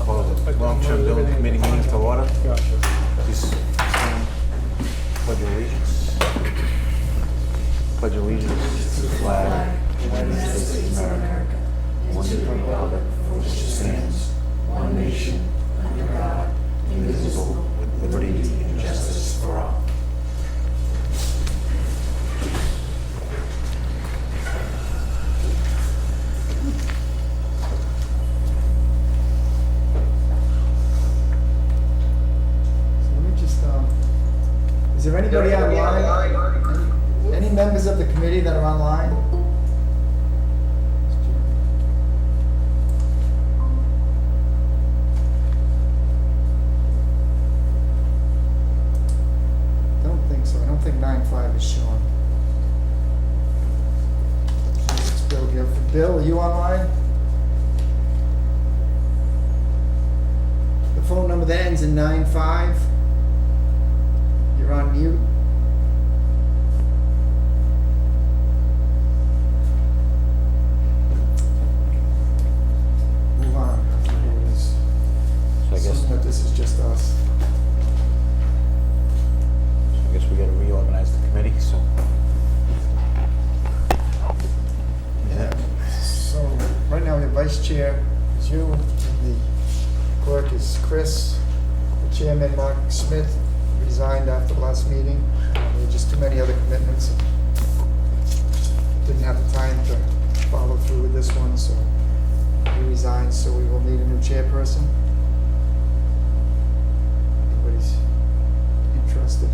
Call the long-term building committee meeting to order. Gotcha. Please stand. Pledge allegiance. Pledge allegiance to the flag of the United States of America, one to the republic for which it stands, one nation, under God, indivisible, with liberty and justice for all. So let me just, is there anybody online? Any members of the committee that are online? Don't think so. I don't think 9-5 is showing. It's Bill here. Bill, are you online? The phone number that ends in 9-5. You're on mute. Move on. So I guess, Assume that this is just us. we gotta reorganize the committee, so. Yeah. So, right now, the vice chair is you, and the clerk is Chris. The chairman, Mark Smith, resigned after the last meeting. There were just too many other commitments. Didn't have the time to follow through with this one, so he resigned, so we will need a new chairperson. Anybody's interested?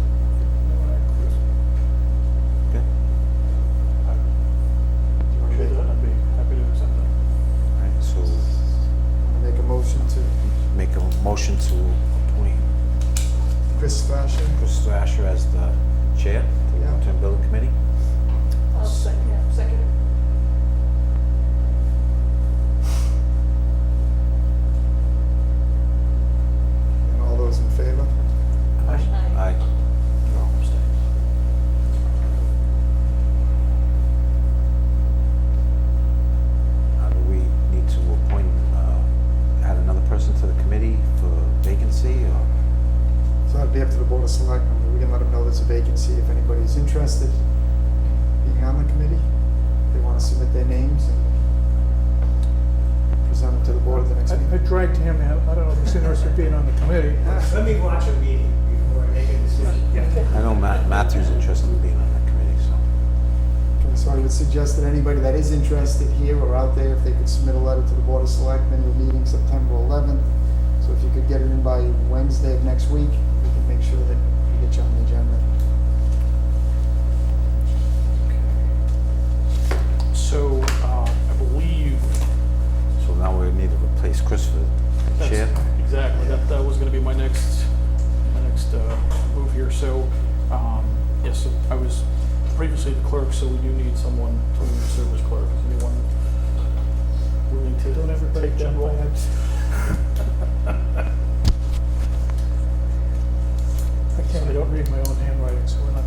Okay. Do you want to I'd be happy to accept that. All right, so make a motion to make a motion to appoint Chris Thrasher? Chris Thrasher as the chair of the Yeah. long-term building committee. I'll second. And all those in favor? Aye. Aye. Do we need to appoint, add another person to the committee for vacancy, or? So that'd be up to the Board of Selectmen. We can let them know there's a vacancy if anybody's interested in being on the committee. They want to submit their names and present them to the board at the next I meeting. dragged him in. I don't know if he's interested in being on the committee. Let me watch a meeting before I make a decision. I know Matthew's interested in being on that committee, so. Okay, so I would suggest that anybody that is interested here or out there, if they could submit a letter to the Board of Selectmen, we're meeting September 11th. So if you could get it in by Wednesday of next week, we can make sure that we get you on the agenda. So, I believe. So now we need to replace Chris for that's- chair. Exactly. That was gonna be my next move here. So, yes, so I was previously the clerk, so we do need someone to serve as clerk. Is anyone willing to Don't everybody take that jump role? ahead. I don't read my own handwriting, so we're not,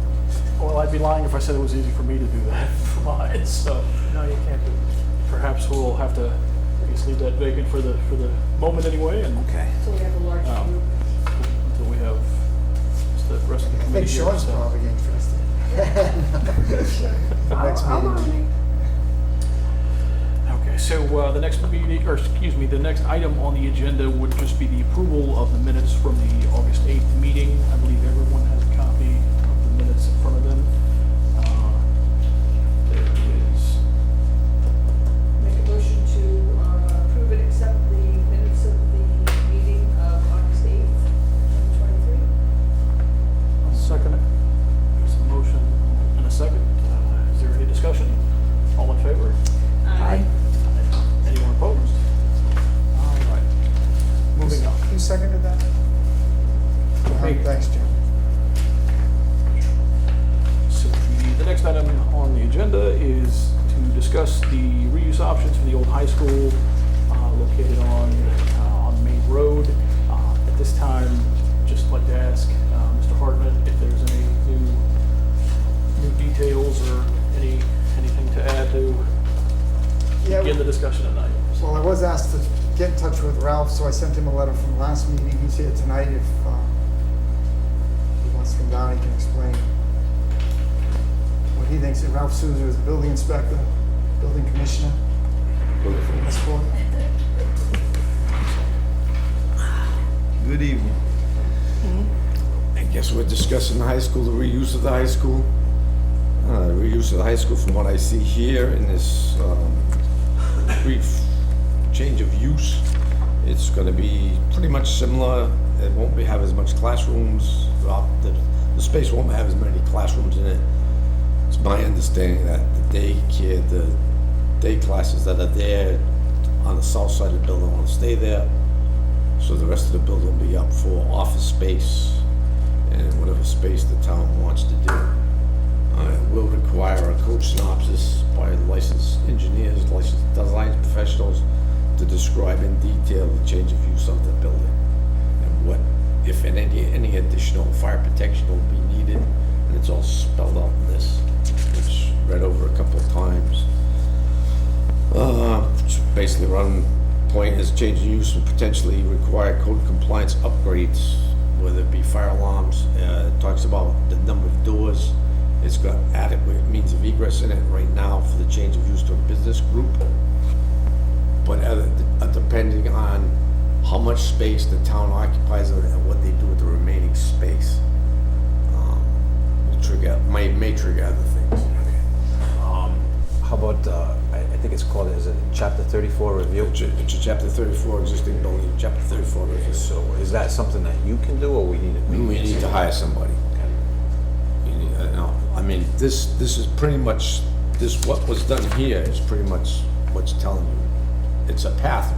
Well, I'd be lying if I said it was easy for me to do that for mine, so no, you can't do it. perhaps we'll have to, I guess, leave that vacant for the moment anyway, and Okay. So we have a large group. until we have just the rest of the I committee think here. Sean's so. probably interested. The next meeting. Okay, so the next meeting, or excuse me, the next item on the agenda would just be the approval of the minutes from the August 8th meeting. I believe everyone has a copy of the minutes in front of them. There is, Make a motion to approve and accept the minutes of the meeting of August 8th, 2023. I'll second it. There's a motion and a second. Is there any discussion? All in favor? Aye. Anyone opposed? All right. Moving on. Who seconded that? Me. Thanks, Jim. So the next item on the agenda is to discuss the reuse options for the old high school located on Main Road. At this time, just like to ask Mr. Hartman if there's any new details or anything to add to Yeah, begin the discussion tonight. well, I was asked to get in touch with Ralph, so I sent him a letter from last meeting. He's here tonight. If he wants to come down, he can explain what he thinks. And Ralph Souza is the building inspector, building commissioner from Westport. Good evening. I guess we're discussing the high school, the reuse of the high school. The reuse of the high school, from what I see here in this brief change of use, it's going to be pretty much similar. It won't have as much classrooms. The space won't have as many classrooms in it. It's my understanding that the daycare, the day classes that are there on the south side of the building will stay there. So the rest of the building will be up for office space and whatever space the town wants to do. It will require a code synopsis by licensed engineers, licensed design professionals to describe in detail the change of use of the building and what, if any additional fire protection will be needed. And it's all spelled out in this, which I read over a couple of times. Basically, one point is change of use and potentially require code compliance upgrades, whether it be fire alarms. It talks about the number of doors. It's got adequate means of egress in it right now for the change of use to a business group. But depending on how much space the town occupies and what they do with the remaining space, may trigger other things. How about, I think it's called, is it chapter 34 review? It's a chapter 34 existing building, chapter 34 review. So is that something that you can do, or we need to? We need to hire somebody. I mean, this is pretty much, what was done here is pretty much what's telling you. It's a path.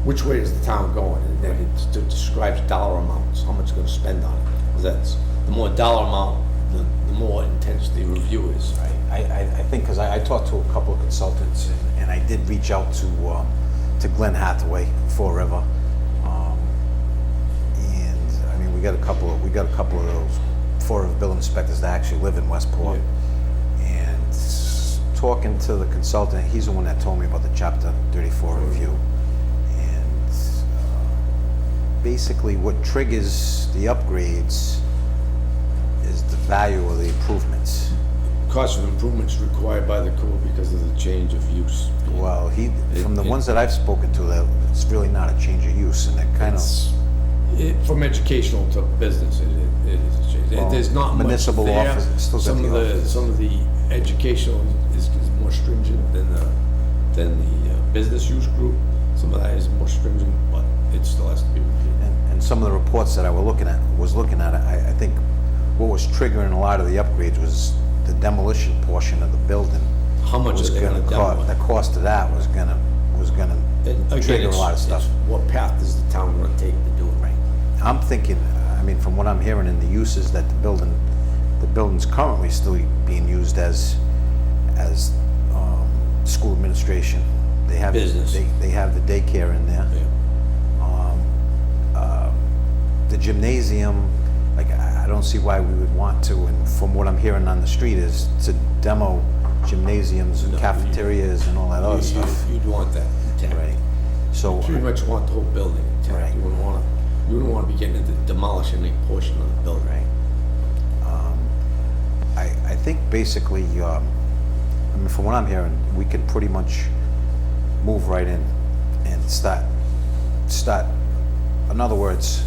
Which way is the town going? And then it describes dollar amounts, how much it's gonna spend on it. That's, the more dollar amount, the more intense the review is. Right. I think, because I talked to a couple of consultants, and I did reach out to Glenn Hathaway, Forever. And, I mean, we got a couple of those Forever building inspectors that actually live in Westport. And talking to the consultant, he's the one that told me about the chapter 34 review. And basically what triggers the upgrades is the value of the improvements. Cost of improvements required by the code because of the change of use. Well, from the ones that I've spoken to, that it's really not a change of use, and it kind of. From educational to business, it is a change. Well, There's not much municipal there. office, still got Some the of the educational is more stringent than the business use group. Some of that is more stringent, but it still has to be reviewed. And some of the reports that I was looking at, I think what was triggering a lot of the upgrades was the demolition portion of the building. How much was are they gonna demo? The cost of that was gonna And again, trigger a lot of stuff. it's what path is the town gonna take to do it? Right. I'm thinking, I mean, from what I'm hearing in the uses that the building's currently still being used as school administration. They have Business. They have the daycare in there. Yeah. The gymnasium, like, I don't see why we would want to, and from what I'm hearing on the street is to demo gymnasiums and No, cafeterias and all that other stuff. You'd want that intact. Right. So, Pretty much want the whole building intact. Right. You wouldn't wanna be getting into demolishing any portion of the building. right. I think basically, I mean, from what I'm hearing, we could pretty much move right in and start, in other words,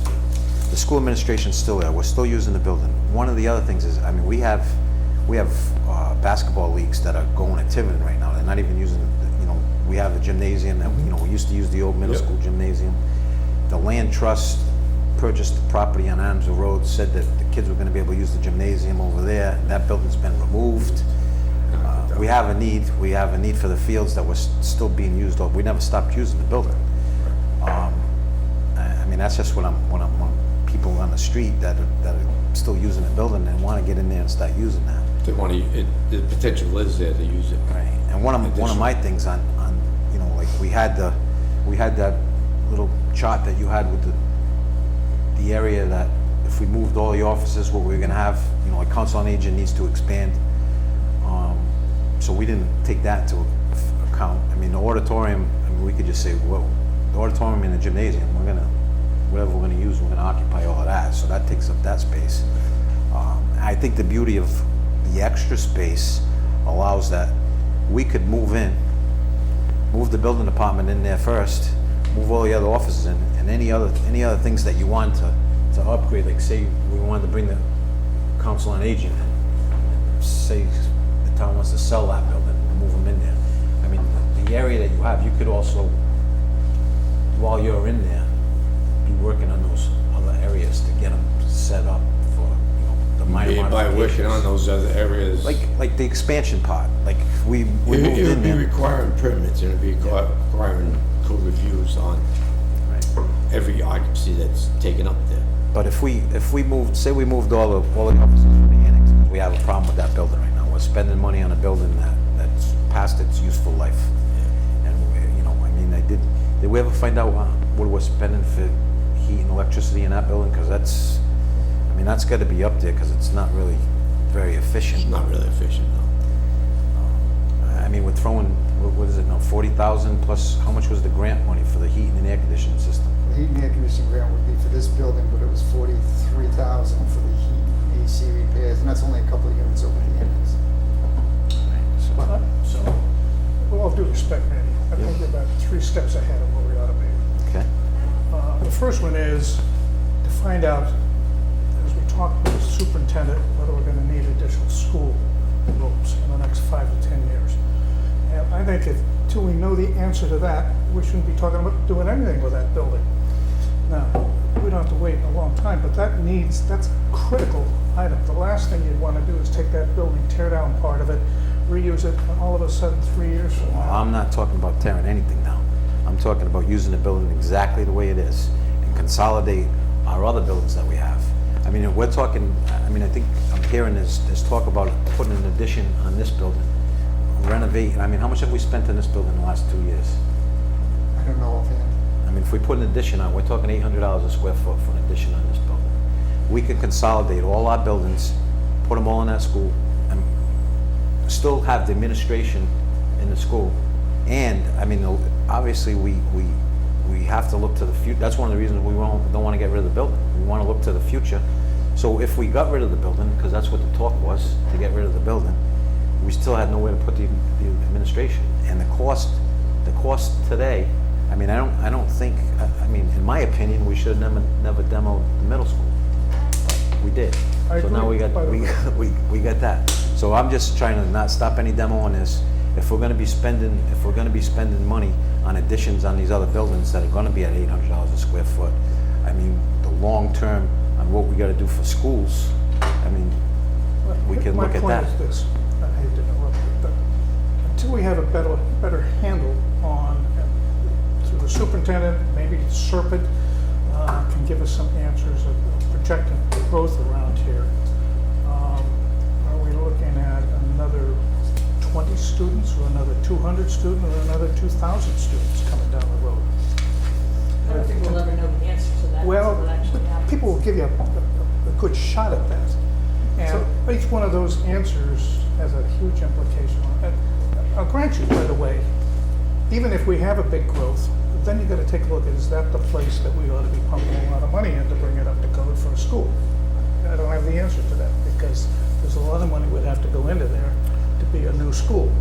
the school administration's still there, we're still using the building. One of the other things is, I mean, we have basketball leagues that are going at Tiverton right now, they're not even using, we have a gymnasium that, we used to use the old middle Yep. school gymnasium. The land trust purchased the property on Adamsville Road, said that the kids were gonna be able to use the gymnasium over there, that building's been removed. We have a need for the fields that was still being used, we never stopped using the building. I mean, that's just when people on the street that are still using the building and wanna get in there and start using that. They the potential is there to use it. Right. And one of my things on, like, we had that little chart that you had with the area that if we moved all the offices, what we were gonna have, like Council on Aging needs to expand. So we didn't take that into account. I mean, the auditorium, I mean, we could just say, well, auditorium and the gymnasium, whatever we're gonna use, we're gonna occupy all of that, so that takes up that space. I think the beauty of the extra space allows that we could move the building department in there first, move all the other offices in, and any other things that you want to upgrade, like say we wanted to bring the council on aging in, say the town wants to sell that building, move them in there. I mean, the area that you have, you could also, while you're in there, be working on those other areas to get them set up for, the minor By modifications. working on those other areas. Like the expansion part, like we moved It in would be there. requiring permits, and it'd be requiring code reviews on Right. every occupancy that's taken up there. But if we moved, say we moved all the offices from the annex, we have a problem with that building right now. We're spending money on a building that's past its useful life. And, I mean, did we ever find out what we're spending for heat and electricity in that building? Because that's got to be up there, because it's not really very efficient. It's not really efficient, though. I mean, we're throwing, what is it now, 40,000 plus, how much was the grant money for the heating and air conditioning system? The heat and air conditioning grant would be for this building, but it was 43,000 for the heat and AC repairs, and that's only a couple of units over the annex. So, With all due respect, Manny, I think we're about 3 steps ahead of where we ought to be. okay. The first one is to find out, as we talk with the superintendent, whether we're gonna need additional school rooms in the next 5 to 10 years. And I think till we know the answer to that, we shouldn't be talking about doing anything with that building. Now, we don't have to wait a long time, but that's a critical item. The last thing you'd wanna do is take that building, tear down part of it, reuse it, and all of a sudden, 3 years from Well, now. I'm not talking about tearing anything down. I'm talking about using the building exactly the way it is and consolidate our other buildings that we have. I mean, we're talking, I think I'm hearing there's talk about putting an addition on this building, renovate. I mean, how much have we spent on this building in the last 2 years? I don't know offhand. I mean, if we put an addition on, we're talking $800 a square foot for an addition on this building. We could consolidate all our buildings, put them all in that school, and still have the administration in the school. And, I mean, obviously, we have to look to the future. That's one of the reasons we don't want to get rid of the building. We want to look to the future. So if we got rid of the building, because that's what the talk was, to get rid of the building, we still had nowhere to put the administration. And the cost today, I mean, I don't think, I mean, in my opinion, we should have never demoed the middle school. But we did. I So now agree, by the way. we got that. So I'm just trying to not stop any demo on this. If we're gonna be spending money on additions on these other buildings that are gonna be at $800 a square foot, I mean, the long term on what we gotta do for schools, I mean, we can look at My that. point is this, I hate to interrupt you, but until we have a better handle on, through the superintendent, maybe Serpent can give us some answers of projecting the growth around here. Are we looking at another 20 students, or another 200 students, or another 2,000 students coming down the road? I don't think we'll ever know the answer to that Well, until it actually happens. people will give you a good shot at that. And each one of those answers has a huge implication on it. I'll grant you, by the way, even if we have a big growth, then you gotta take a look at, is that the place that we ought to be pumping a lot of money in to bring it up to code for a school? I don't have the answer to that, because there's a lot of money would have to go into there to be a new school.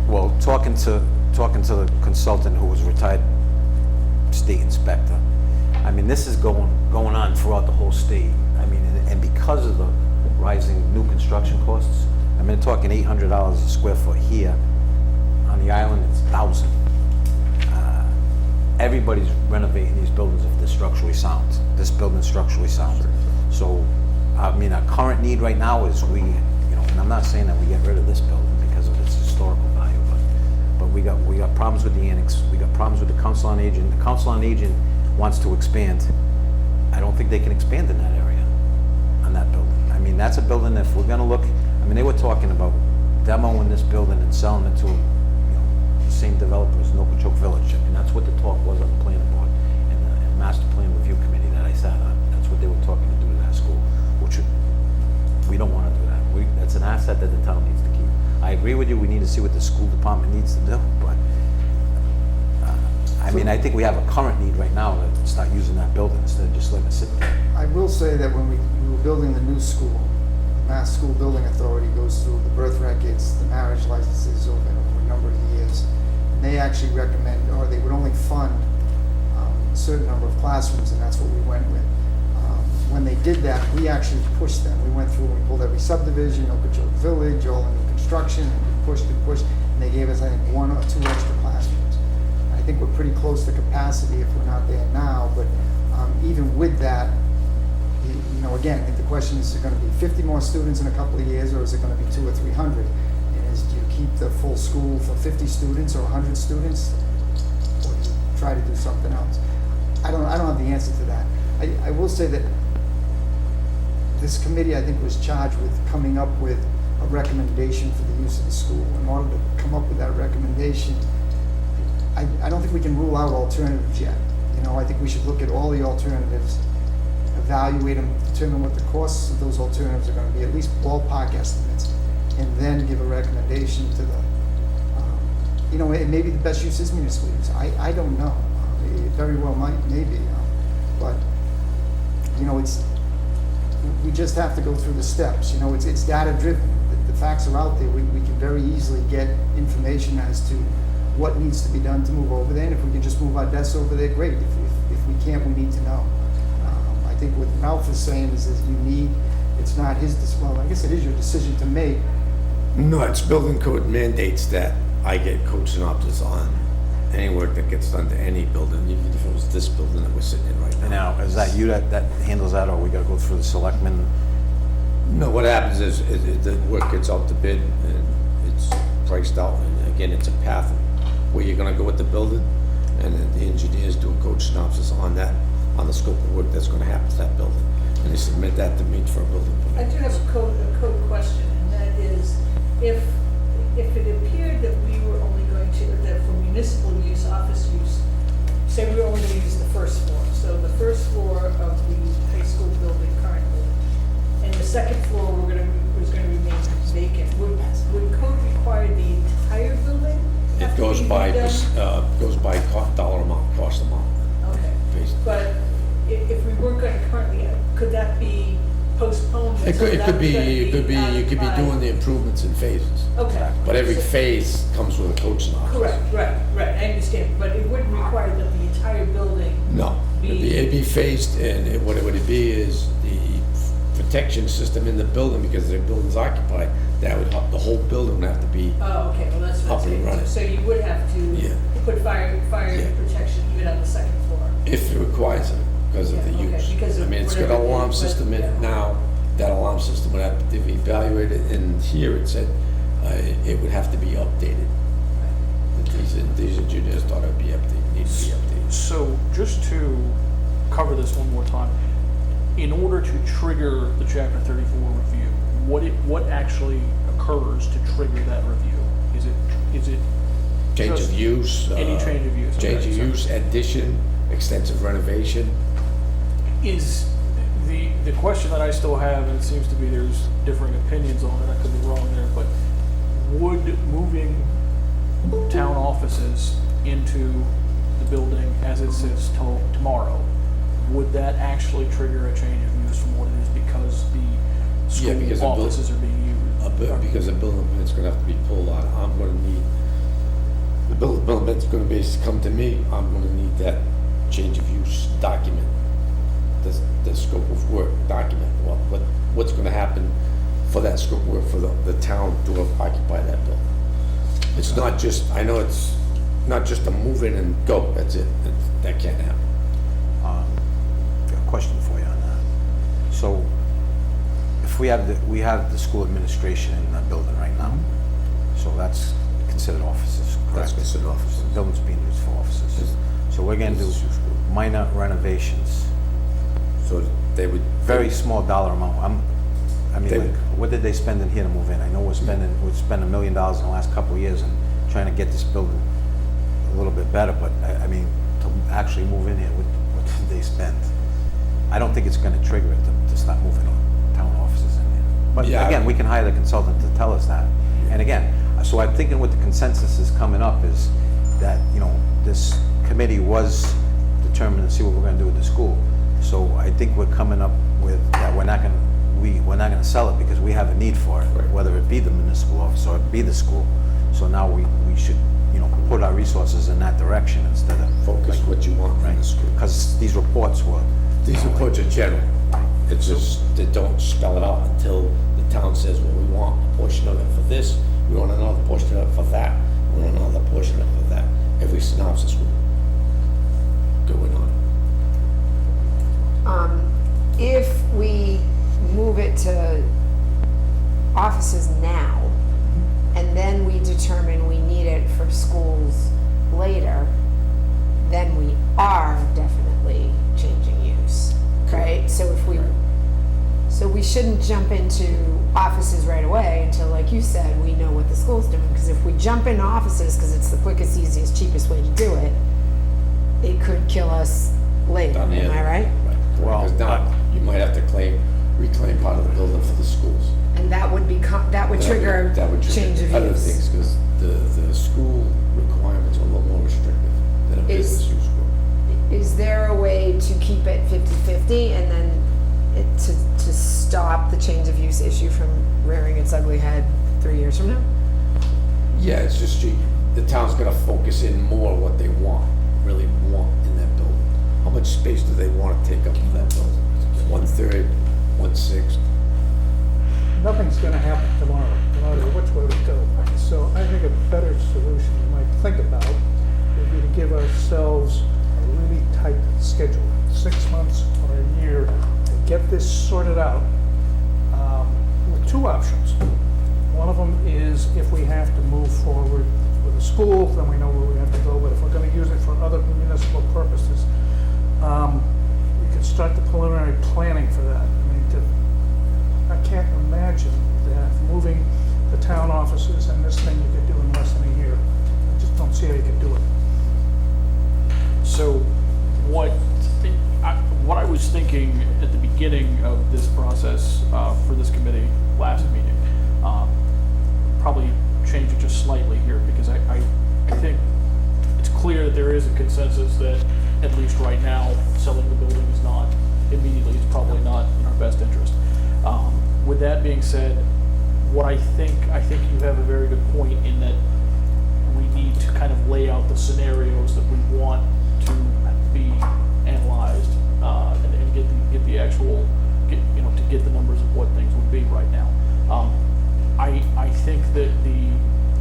Well, talking to the consultant who was retired state inspector, I mean, this is going on throughout the whole state. I mean, and because of the rising new construction costs, I mean, talking $800 a square foot here. On the island, it's 1,000. Everybody's renovating these buildings if they're structurally sound. This building's structurally sound. So, I mean, our current need right now is and I'm not saying that we get rid of this building because of its historical value, but we got problems with the annex. We got problems with the Council on Aging. The Council on Aging wants to expand. I don't think they can expand in that area, on that building. I mean, that's a building, if we're gonna look, I mean, they were talking about demoing this building and selling it to, the same developer as Nokochoke Village. I mean, that's what the talk was on the planning board and the master plan review committee that I sat on. That's what they were talking to do to that school, which we don't wanna do that. That's an asset that the town needs to keep. I agree with you, we need to see what the school department needs to do, but, I mean, I think we have a current need right now to start using that building instead of just letting it sit there. I will say that when we were building the new school, Mass School Building Authority goes through the birth records, the marriage licenses over a number of years. And they actually recommend, or they would only fund a certain number of classrooms, and that's what we went with. When they did that, we actually pushed them. We went through and we pulled every subdivision, Okeechobee Village, all in construction, and we pushed and pushed, and they gave us, I think, 1 or 2 extra classrooms. I think we're pretty close to capacity if we're not there now, but even with that, you know, again, I think the question is it going to be 50 more students in a couple of years, or is it going to be 200 or 300? And do you keep the full school for 50 students or 100 students, or do you try to do something else? I don't have the answer to that. I will say that this committee, I think, was charged with coming up with a recommendation for the use of the school. In order to come up with that recommendation, I don't think we can rule out alternatives yet. You know, I think we should look at all the alternatives, evaluate them, determine what the costs of those alternatives are going to be, at least ballpark estimates, and then give a recommendation to the, you know, maybe the best use is municipal use. I don't know. It very well maybe, but, you know, we just have to go through the steps. You know, it's data driven. The facts are out there. We can very easily get information as to what needs to be done to move over there, and if we can just move our desks over there, great. If we can't, we need to know. I think what Ralph is saying is that it's not his, well, I guess it is your decision to make. No, it's building code mandates that I get code synopsis on any work that gets done to any building, even if it was this building that we're sitting in right now. Now, is that you that handles that, or we gotta go through the selectmen? No, what happens is the work gets out to bid and it's priced out, and again, it's a path where you're gonna go with the building, and then the engineers do a code synopsis on that, on the scope of work that's gonna happen to that building, and they submit that to me for a building I permit. do have a code question, and that is, if it appeared that we were only going to, that for municipal use, office use, say we were only going to use the first floor, so the first floor of the high school building currently, and the second floor was going to remain vacant, would code require the entire building? It have to goes be by, redone? dollar amount, cost amount, Okay, basically. but if we weren't going to currently, could that be postponed? It until could that's be, gonna you could be occupied? doing the improvements in phases, Okay. but every So- phase comes with a code synopsis. Correct, right, I understand, but it wouldn't require that the entire building, No, it'd be phased, and what it would be is the protection system in the building, because the building's occupied, the whole building would have to be, oh, okay, well, that's what Up and I'm running. saying. So you would have Yeah. to put fire Yeah. protection even on the second floor? if it requires it, because of the Yeah, okay, use. because I of mean, it's got an whatever alarm it is, system in it yeah. now, that alarm system would have to be evaluated, and here it said, it would have to be updated. These engineers thought it'd be updated, needs to be updated. So just to cover this one more time, in order to trigger the Chapter 34 review, what actually occurs to trigger that review? Is it Change just of use. any change of use? Change Okay, of so use, addition, extensive renovation. Is the question that I still have, and it seems to be there's differing opinions on it, I could be wrong there, but would moving town offices into the building as it sits till tomorrow, would that actually trigger a change of use from what it is because the Yeah, because school the buil- offices are being used? Because the building permit's gonna have to be pulled out, I'm gonna need, the building permit's gonna basically come to me, I'm gonna need that change of use document, the scope of work document, what's gonna happen for that scope of work for the town to occupy that building. It's not just, I know it's not just a move in and go, that's it, that can't happen. Got a question for you on that. So, if we have the school administration in that building right now, so that's considered offices, correct? That's considered offices. The building's being used for offices. So we're gonna do minor renovations, So they would. very small dollar amount. I mean, They- like, what did they spend in here to move in? I know we spent $1 million in the last couple of years and trying to get this building a little bit better, but I mean, to actually move in here, what did they spend? I don't think it's gonna trigger it to start moving town offices in here. But Yeah, again, we can hire the consultant to tell us that. And again, so I'm thinking what the consensus is coming up is that, you know, this committee was determined to see what we're gonna do with the school. So I think we're coming up with that we're not gonna sell it because we have a need for it, Right. whether it be the municipal office or it be the school. So now we should, put our resources in that direction instead of. Focus what you want in the school. Because these reports were. These reports are general. It's just, they don't spell it out until the town says, well, we want a portion of it for this, we want another portion of it for that, we want another portion of it for that. Every synopsis would go in on it. If we move it to offices now, and then we determine we need it for schools later, then we are definitely changing use, right? So we shouldn't jump into offices right away until, like you said, we know what the school's doing. Because if we jump into offices, because it's the quickest, easiest, cheapest way to do it, it could kill us later, Down the am end. I right? Well, Because now, you might have to reclaim part of the building for the schools. And that would trigger That would trigger change of other use. things, because the school requirements are a little more restrictive than a Is- business use would. Is there a way to keep it 50-50 and then to stop the change of use issue from rearing its ugly head 3 years from now? Yeah, it's just, the town's gonna focus in more what they really want in that building. How much space do they wanna take up in that building? 1/3, 1/6? Nothing's gonna happen tomorrow, no matter which way we go. So I think a better solution you might think about would be to give ourselves a really tight schedule, 6 months or a year, to get this sorted out, with two options. One of them is if we have to move forward with a school, then we know where we have to go, but if we're gonna use it for other municipal purposes, we could start the preliminary planning for that. I can't imagine that moving the town offices and this thing you could do in less than a year. I just don't see how you could do it. So what I was thinking at the beginning of this process for this committee last meeting, probably change it just slightly here because I think it's clear that there is a consensus that at least right now, selling the building is not immediately, it's probably not in our best interest. With that being said, I think you have a very good point in that we need to kind of lay out the scenarios that we want to be analyzed and get the actual to get the numbers of what things would be right now. I think that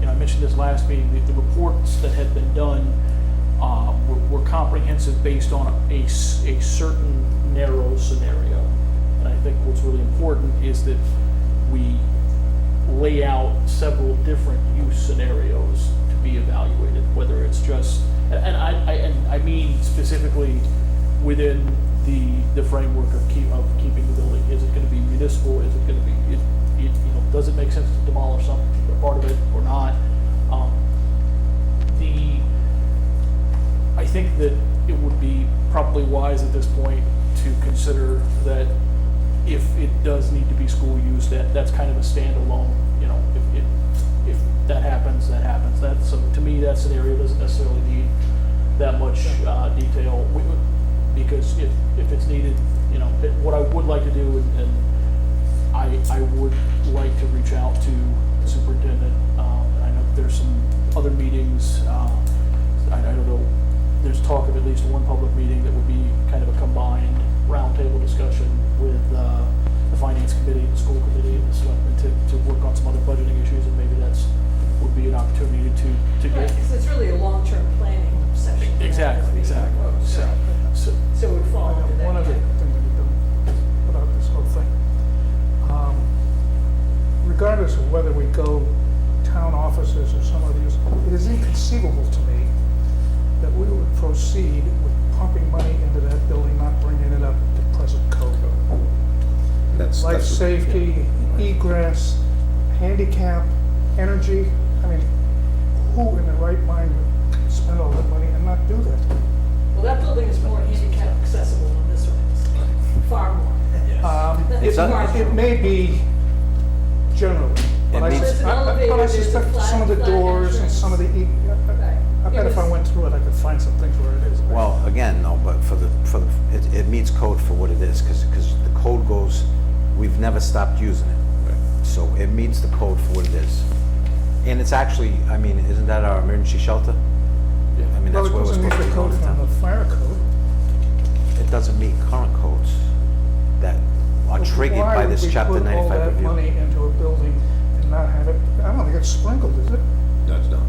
I mentioned this last meeting, the reports that had been done were comprehensive based on a certain narrow scenario. And I think what's really important is that we lay out several different use scenarios to be evaluated, whether it's just, and I mean specifically within the framework of keeping the building. Is it going to be municipal? Is it going to be, does it make sense to demolish some part of it or not? I think that it would be probably wise at this point to consider that if it does need to be school use, that's kind of a standalone, if that happens, that happens. So to me, that scenario doesn't necessarily need that much detail, because if it's needed, what I would like to do, and I would like to reach out to the superintendent. I know there's some other meetings, I don't know, there's talk of at least one public meeting that would be kind of a combined roundtable discussion with the finance committee, the school committee, and the selectmen to work on some other budgeting issues, and maybe would be an opportunity to Right, get. because it's really a long-term planning session. Exactly. So So it would fall I into got that. one other thing to do about this whole thing. Regardless of whether we go town offices or some of these, it is inconceivable to me that we would proceed with pumping money into that building, not bringing it up to present code. That's Life what- safety, egress, handicap, energy. I mean, who in their right mind would spend all that money and not do that? Well, that building is more handicap accessible than this one is, far more. It may be generally, but It I means- There's an elevator, but I there's a suspect some of the flat doors and entrance. some of the, Right. I bet if I went through it, I could find some things where it is. Well, again, no, but it meets code for what it is, because the code goes, we've never stopped using it. So it meets the code for what it is. And it's actually, I mean, isn't that our emergency shelter? I mean, Well, that's it where we're doesn't meet supposed to the be all code the from the time. fire code. It doesn't meet current codes that are triggered by this chapter 95 Why would we put all that review. money into a building and not have it, I don't think it's sprinkled, is it? That's not.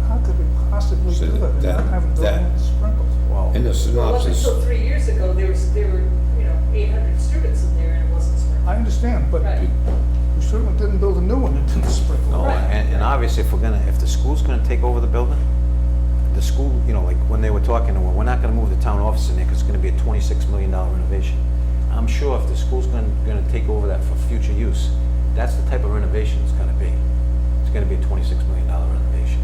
How could we possibly So do that and that- not have a building that- that's sprinkled? Well, In the Well, up synopsis, until 3 years ago, there were, 800 students in there and it wasn't sprinkled. I understand, but Right. we certainly didn't build a new one that didn't sprinkle. no, and obviously, if the school's gonna take over the building, the school, like when they were talking, well, we're not gonna move the town office in there, because it's gonna be a $26 million renovation. I'm sure if the school's gonna take over that for future use, that's the type of renovation it's gonna be. It's gonna be a $26 million renovation.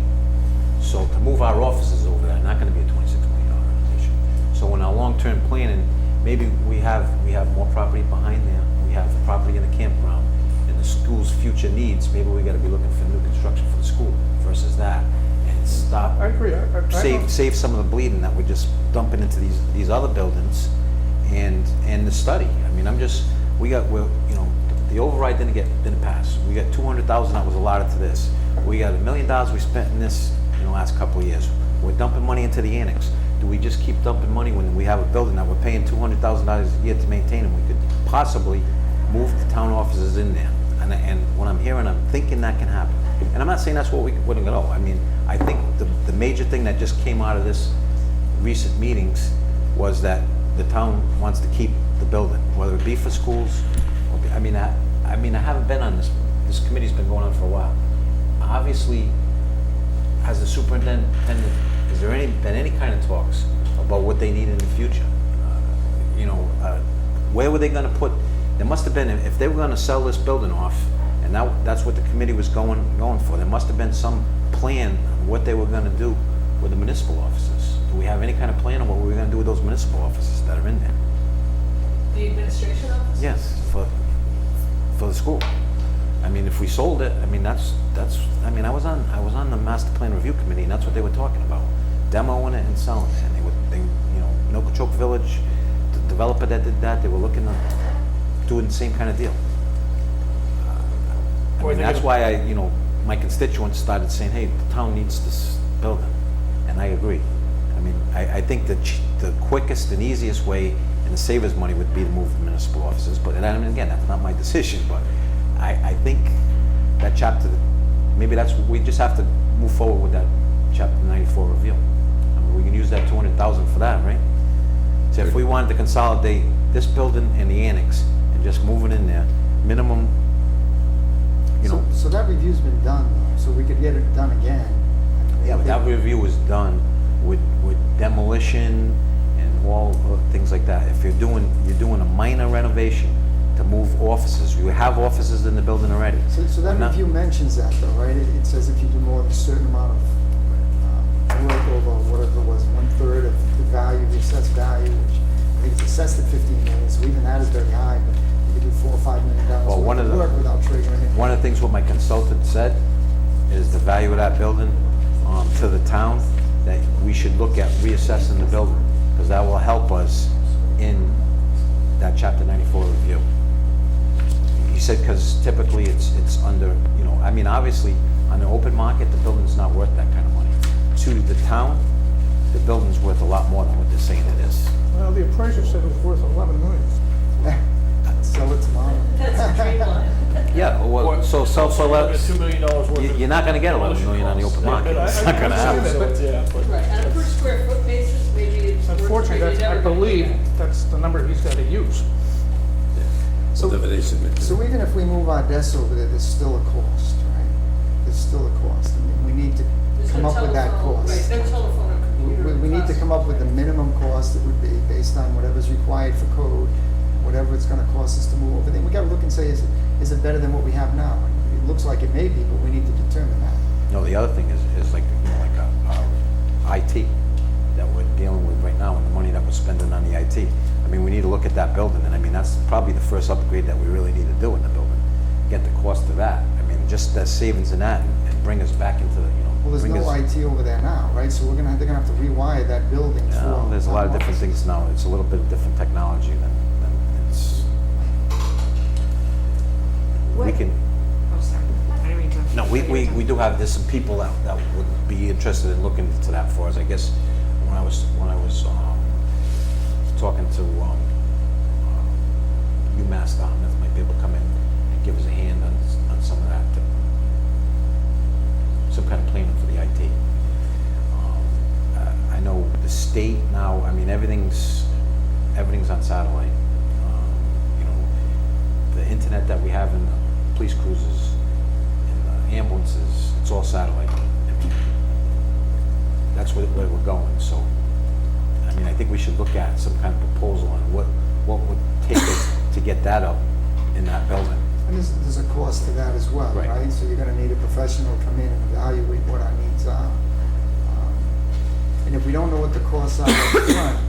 So to move our offices over there, not gonna be a $26 million renovation. So in our long-term planning, maybe we have more property behind there, we have property in the campground, and the school's future needs, maybe we gotta be looking for new construction for the school versus that, and stop, I agree. I don't- save some of the bleeding that we're just dumping into these other buildings and the study. I mean, the override didn't pass. We got 200,000 that was allotted to this. We got $1 million we spent in this in the last couple of years. We're dumping money into the annex. Do we just keep dumping money when we have a building that we're paying $200,000 a year to maintain, and we could possibly move the town offices in there? And what I'm hearing, I'm thinking that can happen. And I'm not saying that's what we're gonna go. I mean, I think the major thing that just came out of this recent meetings was that the town wants to keep the building, whether it be for schools. I mean, I haven't been on this. This committee's been going on for a while. Obviously, as the superintendent, has there been any kind of talks about what they need in the future? Where were they going to put? There must have been, if they were going to sell this building off, and that's what the committee was going for. There must have been some plan of what they were going to do with the municipal offices. Do we have any kind of plan on what we're going to do with those municipal offices that are in there? The administration office? Yes, for the school. I mean, if we sold it, I mean, that's, I mean, I was on the master plan review committee, and that's what they were talking about. Demoing it and selling it, and they Nokochoke Village, the developer that did that, they were looking to do the same kind of deal. I Or mean, they that's could- why my constituents started saying, hey, the town needs this building, and I agree. I mean, I think the quickest and easiest way and the savers money would be to move the municipal offices, but, and I mean, again, that's not my decision, but I think that chapter, maybe we just have to move forward with that chapter 94 review. I mean, we can use that 200,000 for that, right? So if we wanted to consolidate this building and the annex and just move it in there, minimum, So that review's been done, though, so we could get it done again. yeah, but that review was done with demolition and all things like that. If you're doing a minor renovation to move offices, you have offices in the building already. So that We're not- review mentions that, though, right? It says if you do more than a certain amount of work over whatever it was, 1/3 of the value, the assessed value, which I think it's assessed at 15 million, so even that is very high, but you could do $4 or $5 million Well, one worth of of the- work without triggering it. One of the things what my consultant said is the value of that building to the town, that we should look at reassessing the building, because that will help us in that chapter 94 review. He said, because typically it's under, I mean, obviously, on the open market, the building's not worth that kind of money. To the town, the building's worth a lot more than what they're saying it is. Well, the appraiser said it was worth 11 million. Sell it tomorrow. That's a trade line. Yeah, well, so $2 million worth of. you're not gonna get 11 million on the open market. It's not gonna happen. So it's- yeah, but- Right, on a per square foot basis, maybe it's worth Unfortunately, maybe I never gonna believe do that. that's the number he's got to use. So- whatever they submit. So even if we move our desks over there, there's still a cost, right? There's still a cost. I mean, we need to There's come no up with that telephone, cost. Right, no telephone or computer. We need to cost. come up with the minimum cost it would be based on whatever's required for code, whatever it's gonna cost us to move over. Then we gotta look and say, is it better than what we have now? And it looks like it may be, but we need to determine that. No, the other thing is like, our IT that we're dealing with right now and the money that we're spending on the IT. I mean, we need to look at that building, and I mean, that's probably the first upgrade that we really need to do in the building. Get the cost of that. I mean, just the savings in that and bring us back into the, Well, there's no IT over there now, right? So they're gonna have to rewire that building for. Yeah, there's a lot of different things now. It's a little bit of different technology than it's. We What- can, Oh, sorry. I didn't mean to. no, we do have, there's some people that would be interested in looking into that for us. I guess when I was talking to UMass Dartmouth, might be able to come in and give us a hand on some of that, some kind of planning for the IT. I know the state now, I mean, everything's on satellite. You know, the internet that we have in the police cruisers, in the ambulances, it's all satellite. That's where we're going, so, I mean, I think we should look at some kind of proposal on what would take us to get that up in that building. And there's a cost to that as well, Right. right? So you're gonna need a professional to come in and evaluate what our needs are. And if we don't know what the costs are up front,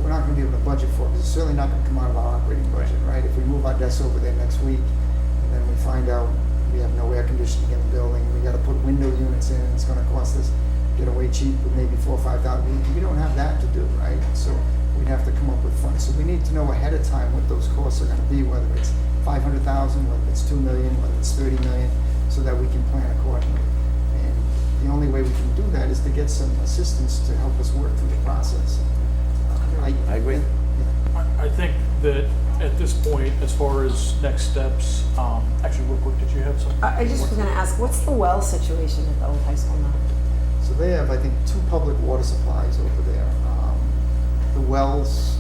we're not gonna be able to budget for it, 'cause it's certainly not gonna come out of our operating budget, right? If we move our desks over there next week, and then we find out we have no air conditioning in the building, we gotta put window units in, it's gonna cost us, get away cheap with maybe $4,000 or $5,000, we don't have that to do, right? So we'd have to come up with funds. So we need to know ahead of time what those costs are gonna be, whether it's 500,000, whether it's 2 million, whether it's 30 million, so that we can plan accordingly. And the only way we can do that is to get some assistance to help us work through the process. I agree. Yeah. I think that at this point, as far as next steps, actually, real quick, did you have some? I just was gonna ask, what's the well situation at the old high school now? So they have, I think, 2 public water supplies over there. The wells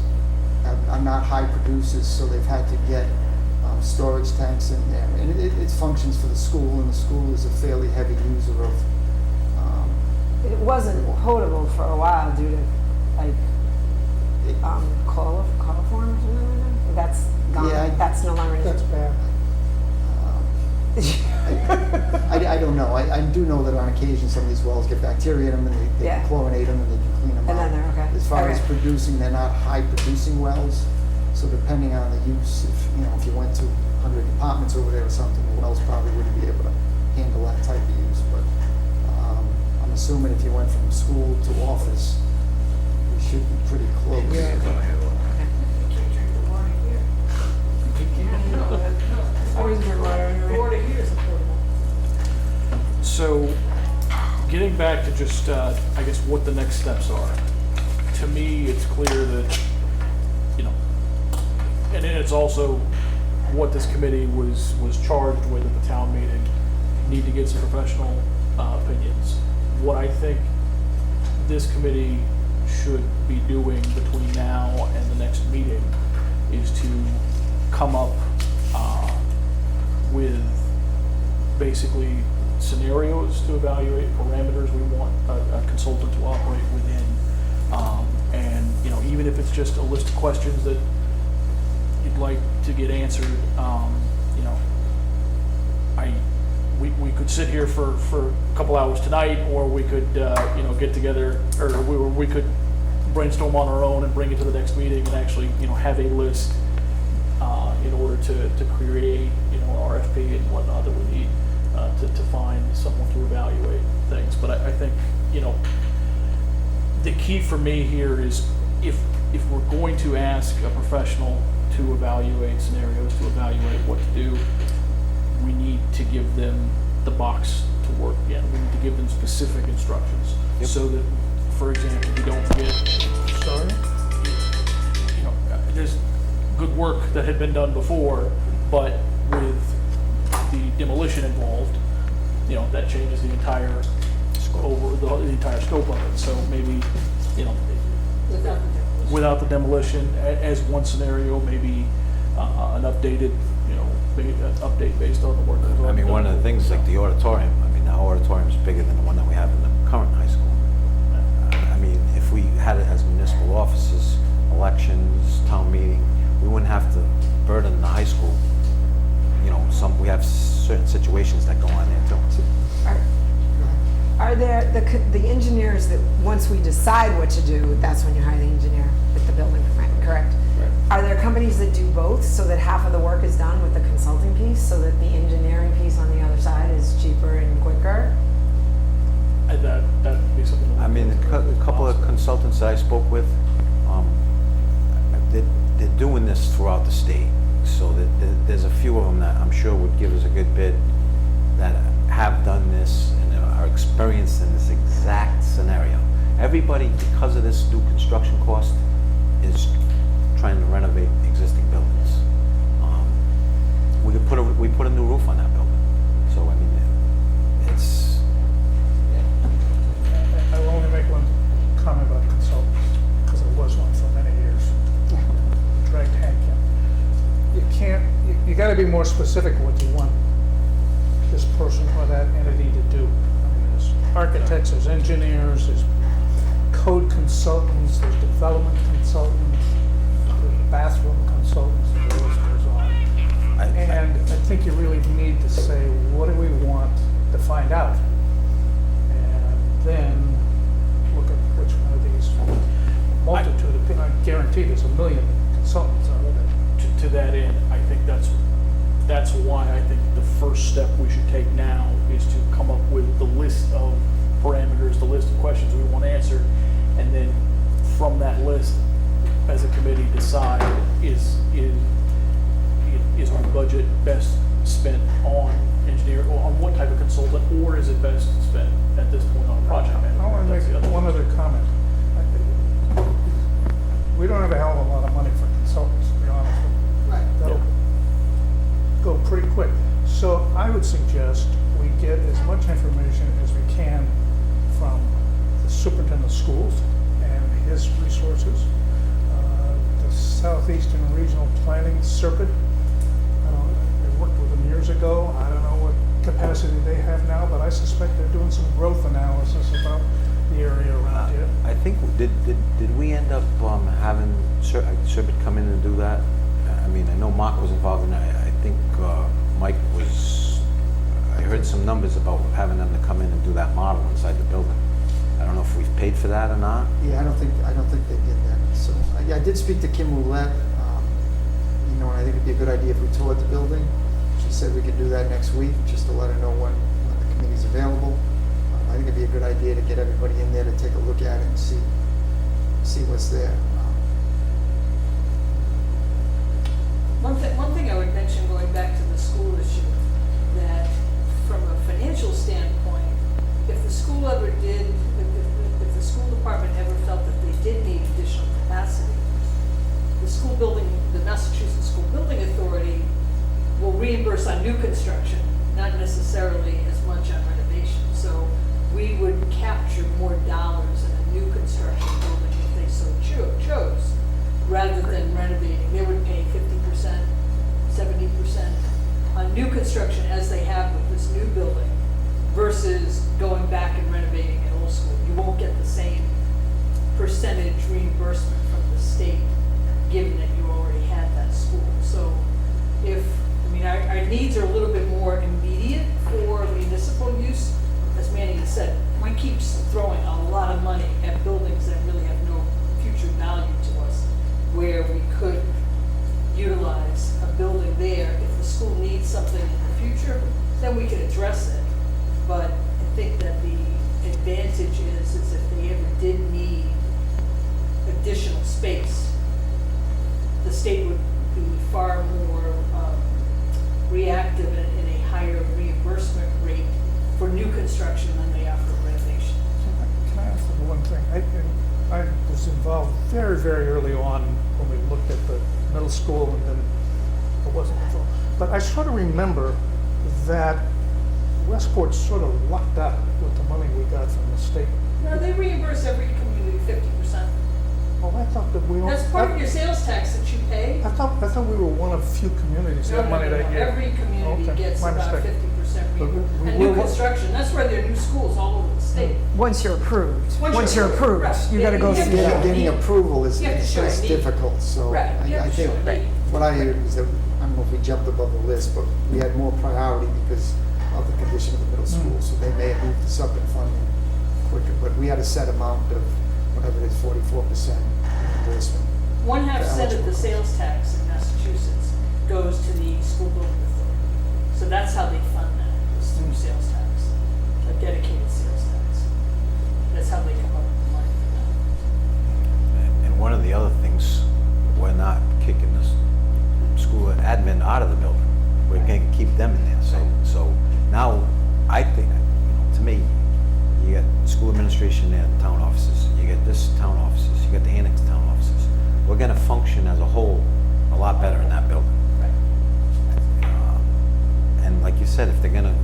are not high producers, so they've had to get storage tanks in there. And it functions for the school, and the school is a fairly heavy user of, It wasn't potable for a while due to like chloroform or something like that. That's gone. Yeah, That's no longer. That's bad. I don't know. I do know that on occasion, some of these wells get bacteria in them, and they Yeah. can chlorinate them, and they can clean them And out. then they're okay. As far as Okay. producing, they're not high-producing wells, so depending on the use, if you went to 100 apartments over there or something, the wells probably wouldn't be able to handle that type of use, but I'm assuming if you went from school to office, we should be pretty close. Yeah. Can't drink the water here. Always good water The anyway. water here is affordable. So, getting back to just, I guess, what the next steps are. To me, it's clear that, you know, and then it's also what this committee was charged with at the town meeting. Need to get some professional opinions. What I think this committee should be doing between now and the next meeting is to come up with basically scenarios to evaluate, parameters we want a consultant to operate within. And, you know, even if it's just a list of questions that you'd like to get answered, you know, we could sit here for a couple hours tonight, or we could, you know, get together, or we could brainstorm on our own and bring it to the next meeting and actually, you know, have a list in order to create, you know, RFP and whatnot that we need to find someone to evaluate things. But I think, you know, the key for me here is if we're going to ask a professional to evaluate scenarios, to evaluate what to do, we need to give them the box to work in. We need to give them specific instructions. Yep. So that, for example, we don't get, Sorry? you know, there's good work that had been done before, but with the demolition involved, you know, that changes the entire the entire scope of it. So maybe, you know, without the demolition as one scenario, maybe an updated, you know, update based on the work. that's I already mean, one of done. the things, like the auditorium, I mean, the auditorium is bigger than the one that we have in the current high school. I mean, if we had it as municipal offices, elections, town meeting, we wouldn't have to burden the high school. You know, we have certain situations that go on there too. Are there the engineers that once we decide what to do, that's when you hire the engineer with the building permit, correct? Right. Are there companies that do both so that half of the work is done with the consulting piece, so that the engineering piece on the other side is cheaper and quicker? that'd be something. I mean, a couple of consultants that I spoke with, they're doing this throughout the state. So there's a few of them that I'm sure would give us a good bid that have done this and are experienced in this exact scenario. Everybody, because of this new construction cost, is trying to renovate existing buildings. We put a new roof on that building. So, I mean, it's, I will only make one comment about consultants, because I was one for many years. Dragged handicap. You can't, you gotta be more specific what you want this person or that entity to do. I mean, there's architects, there's engineers, there's code consultants, there's development consultants, there's bathroom consultants, and the list goes on. And I think you really need to say, what do we want to find out? And then look at which one of these multitude of, I guarantee there's a million consultants out there. To that end, I think that's why I think the first step we should take now is to come up with the list of parameters, the list of questions we want answered, and then from that list, as a committee, decide is our budget best spent on engineer, or on what type of consultant, or is it best spent at this point on a project manager? I want to That's the make other one one. other comment. We don't have a hell of a lot of money for consultants, to be honest with you. Right. That'll go pretty quick. So I would suggest we get as much information as we can from the superintendent of schools and his resources, the Southeastern Regional Planning Circuit. I worked with them years ago. I don't know what capacity they have now, but I suspect they're doing some growth analysis about the area around here. I think, did we end up having Sherbert come in and do that? I mean, I know Mark was involved in that. I think Mike was, I heard some numbers about having them to come in and do that model inside the building. I don't know if we've paid for that or not. Yeah, I don't think they did that. So, I did speak to Kim Roulette, you know, and I think it'd be a good idea if we toured the building. She said we could do that next week, just to let her know when the committee's available. I think it'd be a good idea to get everybody in there to take a look at it and see what's there. One thing I would mention, going back to the school issue, that from a financial standpoint, if the school ever did, if the school department ever felt that they did need additional capacity, the school building, the Massachusetts School Building Authority will reimburse on new construction, not necessarily as much on renovation. So we would capture more dollars in a new construction building if they so chose, rather than renovating. They would pay 50%, 70% on new construction, as they have with this new building, versus going back and renovating an old school. You won't get the same percentage reimbursement from the state, given that you already had that school. So our needs are a little bit more immediate for municipal use. As Manny has said, Mike keeps throwing a lot of money at buildings that really have no future value to us, where we could utilize a building there. If the school needs something in the future, then we can address it. But I think that the advantage is if they ever did need additional space, the state would be far more reactive in a higher reimbursement rate for new construction than they are for renovation. Can I ask you one thing? I was involved very, very early on when we looked at the middle school, and then I wasn't involved. But I sort of remember that Westport sort of lucked out with the money we got from the state. No, they reimburse every community 50%. Well, I thought that we. That's part of your sales tax that you pay. I thought we were one of few communities that had money that year. Every community Okay, gets my about mistake. 50% But reimbursement. we And new will- construction, that's where there are new schools all over the state. Once you're approved, once you're approved, right. you gotta go Yeah, through yeah. that. Getting approval is You have to show a need. difficult, so Right, you have I to think show a need. what I heard is that, I don't know if we jumped above the list, but we had more priority because of the condition of the middle school, so they may have moved this up in funding quicker, but we had a set amount of, whatever it is, 44% reimbursement. 1/2 cent of the Eligible. sales tax in Massachusetts goes to the school building authority. So that's how they fund that, is through sales tax, a dedicated sales tax. That's how they come up with the money for that. And one of the other things, we're not kicking this school admin out of the building. We're going to keep them in there. So now, I think, to me, you got school administration there, town offices, you get this town offices, you got the annex town offices. We're going to function as a whole a lot better in that building. And like you said, if they're going to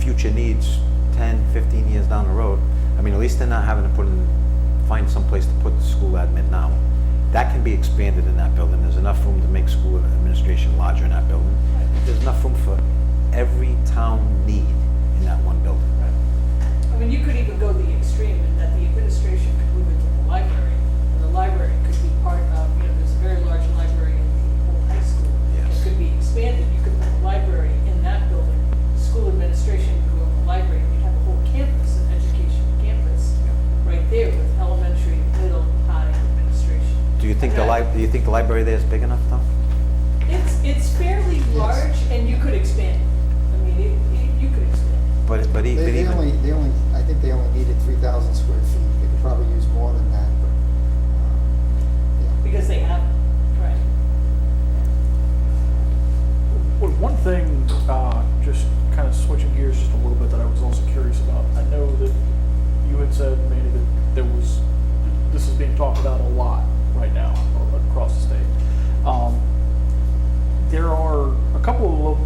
future needs 10, 15 years down the road, I mean, at least they're not having to find some place to put the school admin now. That can be expanded in that building. There's enough room to make school administration larger in that building. There's enough room for every town need in that one building. I mean, you could even go the extreme in that the administration could move into the library, and the library could be part of, there's a very large library in the old high school. Yes. It could be expanded, you could put the library in that building, school administration could go in the library, and you'd have a whole campus, an education campus, right there with elementary, middle, high administration. Do you think And do you think the library there is big enough, though? It's fairly large, and you could expand it. I mean, you could expand it. But They even only, I think they only needed 3,000 square feet. They could probably use more than that, but, yeah. Because they have, right. Well, one thing, just kind of switching gears just a little bit, that I was also curious about. I know that you had said, Manny, that this is being talked about a lot right now across the state. There are a couple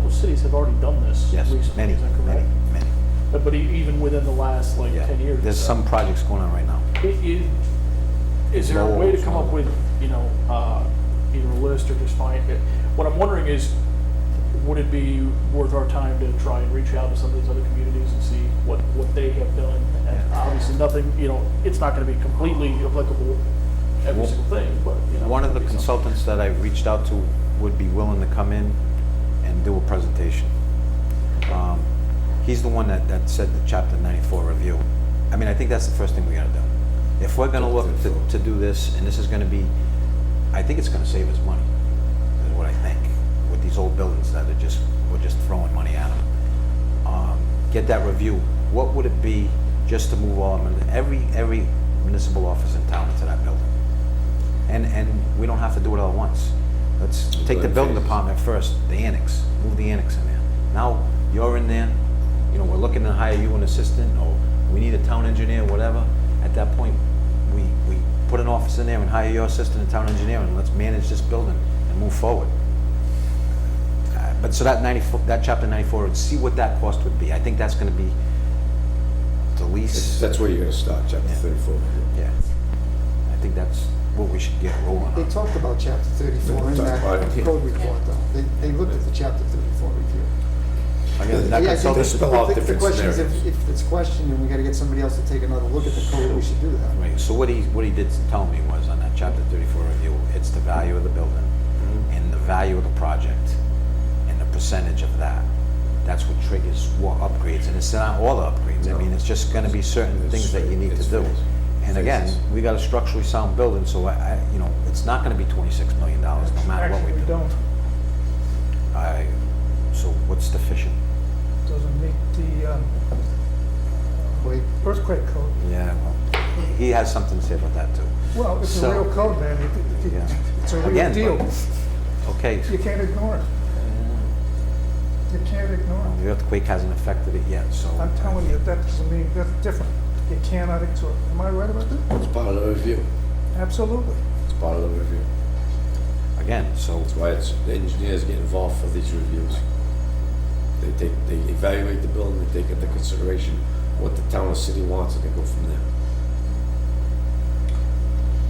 of cities have already done this yes, recently. many, Is that correct? many. But even within the last 10 years. There's some projects going on right now. Is there a way to come up with, either a list or just find it? What I'm wondering is, would it be worth our time to try and reach out to some of these other communities and see what they have done? And obviously nothing, it's not going to be completely applicable every single thing, but, One of the could be something. consultants that I reached out to would be willing to come in and do a presentation. He's the one that said the Chapter 94 review. I mean, I think that's the first thing we gotta do. If we're gonna look to do this, and this is gonna be, I think it's gonna save us money, is what I think, with these old buildings that we're just throwing money at them. Get that review. What would it be just to move all of them, every municipal office in town into that building? And we don't have to do it all at once. Let's take the building department first, the annex, move the annex in there. Now, you're in there, we're looking to hire you an assistant, or we need a town engineer, whatever. At that point, we put an office in there and hire your assistant and town engineer, and let's manage this building and move forward. But so that Chapter 94, see what that cost would be. I think that's gonna be the least. That's where you're gonna start, chapter Yeah. 34. Yeah. I think that's what we should get rolling They on. talked about chapter 34 in Talked about that it, yeah. code report, though. They looked at the chapter 34 review. Again, that Yeah, I think consultant- spell out the different question is, scenarios. if it's questioned and we gotta get somebody else to take another look at the code, we should do that. Right, so what he did tell me was on that Chapter 34 review, it's the value of the building and the value of the project and the percentage of that. That's what triggers what upgrades, and it's not all the upgrades. I mean, it's just gonna be certain things that you need to do. And again, we got a structurally sound building, so it's not gonna be $26 million no matter what we Actually, we do. don't. So what's deficient? Doesn't meet the Wait, earthquake code. Yeah, well, he has something to say about that too. Well, it's a So- real code, man. Yeah. It's a real Again, deal. Okay, You can't ignore it. You can't ignore it. the earthquake hasn't affected it yet, so. I'm telling you, that doesn't mean, that's different. You cannot ignore it. Am I right about that? It's part of the review. Absolutely. It's part of the review. Again, so That's why the engineers get involved for these reviews. They evaluate the building, they take into consideration what the town or city wants, and they go from there.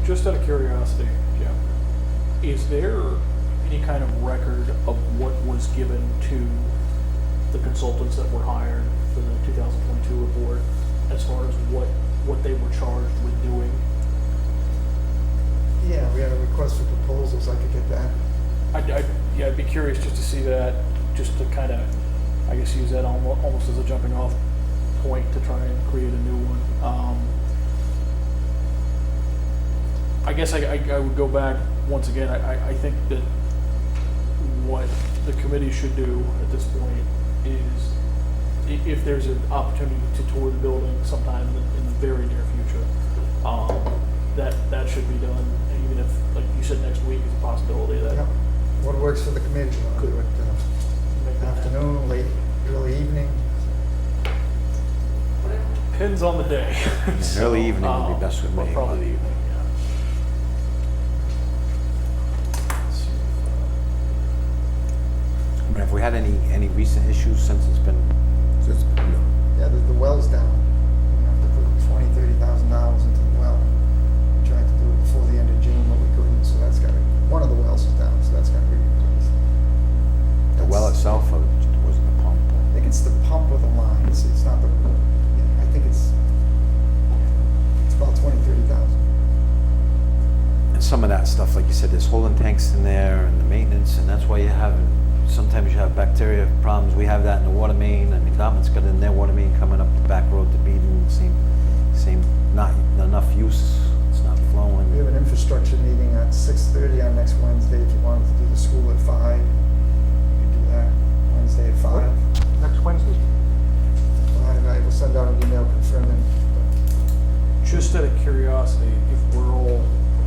Just out of curiosity, Jim, is there any kind of record of what was given to the consultants that were hired for the 2022 report, as far as what they were charged with doing? yeah, we had a request for proposals, I could get that. I'd be curious just to see that, just to kind of, I guess, use that almost as a jumping off point to try and create a new one. I guess I would go back, once again, I think that what the committee should do at this point is if there's an opportunity to tour the building sometime in the very near future, that should be done, even if, like you said, next week is a possibility that. Yep. What works for the committee? You want to do it make that happen. afternoon, late, early evening? Depends on the day. Early evening would be best with but me, Probably but- the evening, yeah. Let's see I mean, have we had any recent issues since it's been, Just, you know, Yeah, the well's down. We have to put $20,000-$30,000 into the well. We tried to do it before the end of June, but we couldn't, so that's gotta, one of the wells is down, so that's gotta be replaced. the well That's- itself, or was it the pump? I think it's the pump or the line, it's not the, I think it's about $20,000-$30,000. And some of that stuff, like you said, there's holding tanks in there and the maintenance, and that's why you have, sometimes you have bacteria problems. We have that in the water main. I mean, Dartmouth's got it in their water main coming up the back road to Beaton, same, not enough use, it's not We flowing. have an infrastructure meeting at 6:30 on next Wednesday. If you wanted to do the school at 5, you could do that Wednesday at 5. Next Wednesday? I will send out an email confirming. Just out of curiosity, if we're all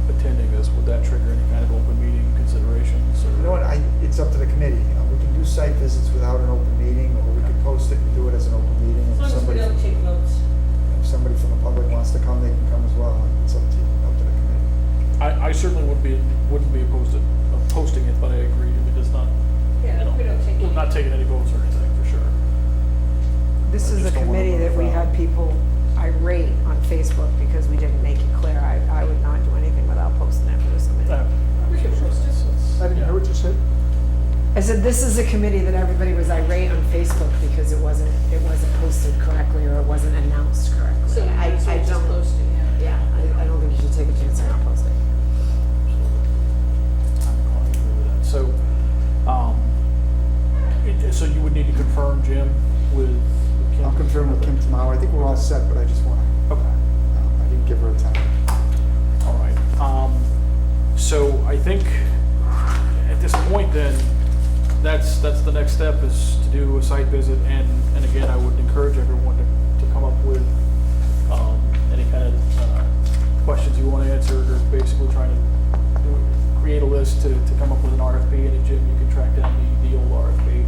attending this, would that trigger any kind of open meeting considerations? Or? You know what, it's up to the committee. We can do site visits without an open meeting, or we could post it and do it as an open meeting. As If long as we somebody, don't take notes. if somebody from the public wants to come, they can come as well. It's up to you, up to the committee. I certainly wouldn't be opposed to posting it, but I agree, if it does not, Yeah, we don't take. we're not taking any votes or anything, for sure. This I is a just don't wanna committee run that we afoul. had people irate on Facebook because we didn't make it clear. I would not do anything without posting it for this committee. We should post it. I didn't hear what you said. I said, this is a committee that everybody was irate on Facebook because it wasn't posted correctly or it wasn't announced correctly. So I it's just don't, posting, yeah. yeah, I don't think you should take a chance on not posting. I'm agree with that. So you would need to confirm, Jim, with Kim? I'll confirm with Kim tomorrow. I think we're all set, but I just want to, Okay. I didn't give her a time. All right. So I think at this point then, that's the next step is to do a site visit, and again, I would encourage everyone to come up with any kind of questions you want answered, or basically trying to create a list to come up with an RFP, and then Jim, you can track down the old RFP.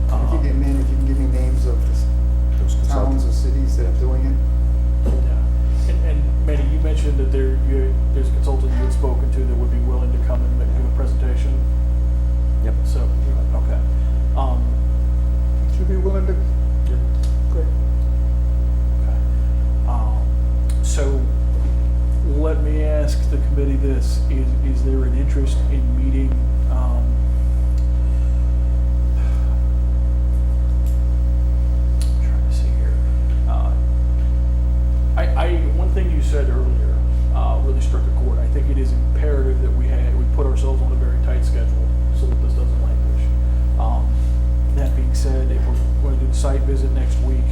If you can give me names of Those towns or cities that are doing it. Yeah. And Manny, you mentioned that there's a consultant you had spoken to that would be willing to come and give a presentation. Yep. So, okay. Would you be willing to? Great. Okay. So let me ask the committee this, is there an interest in meeting, I'm trying to see here. One thing you said earlier, really struck a chord. I think it is imperative that we put ourselves on a very tight schedule so that this doesn't languish. That being said, if we're going to do the site visit next week,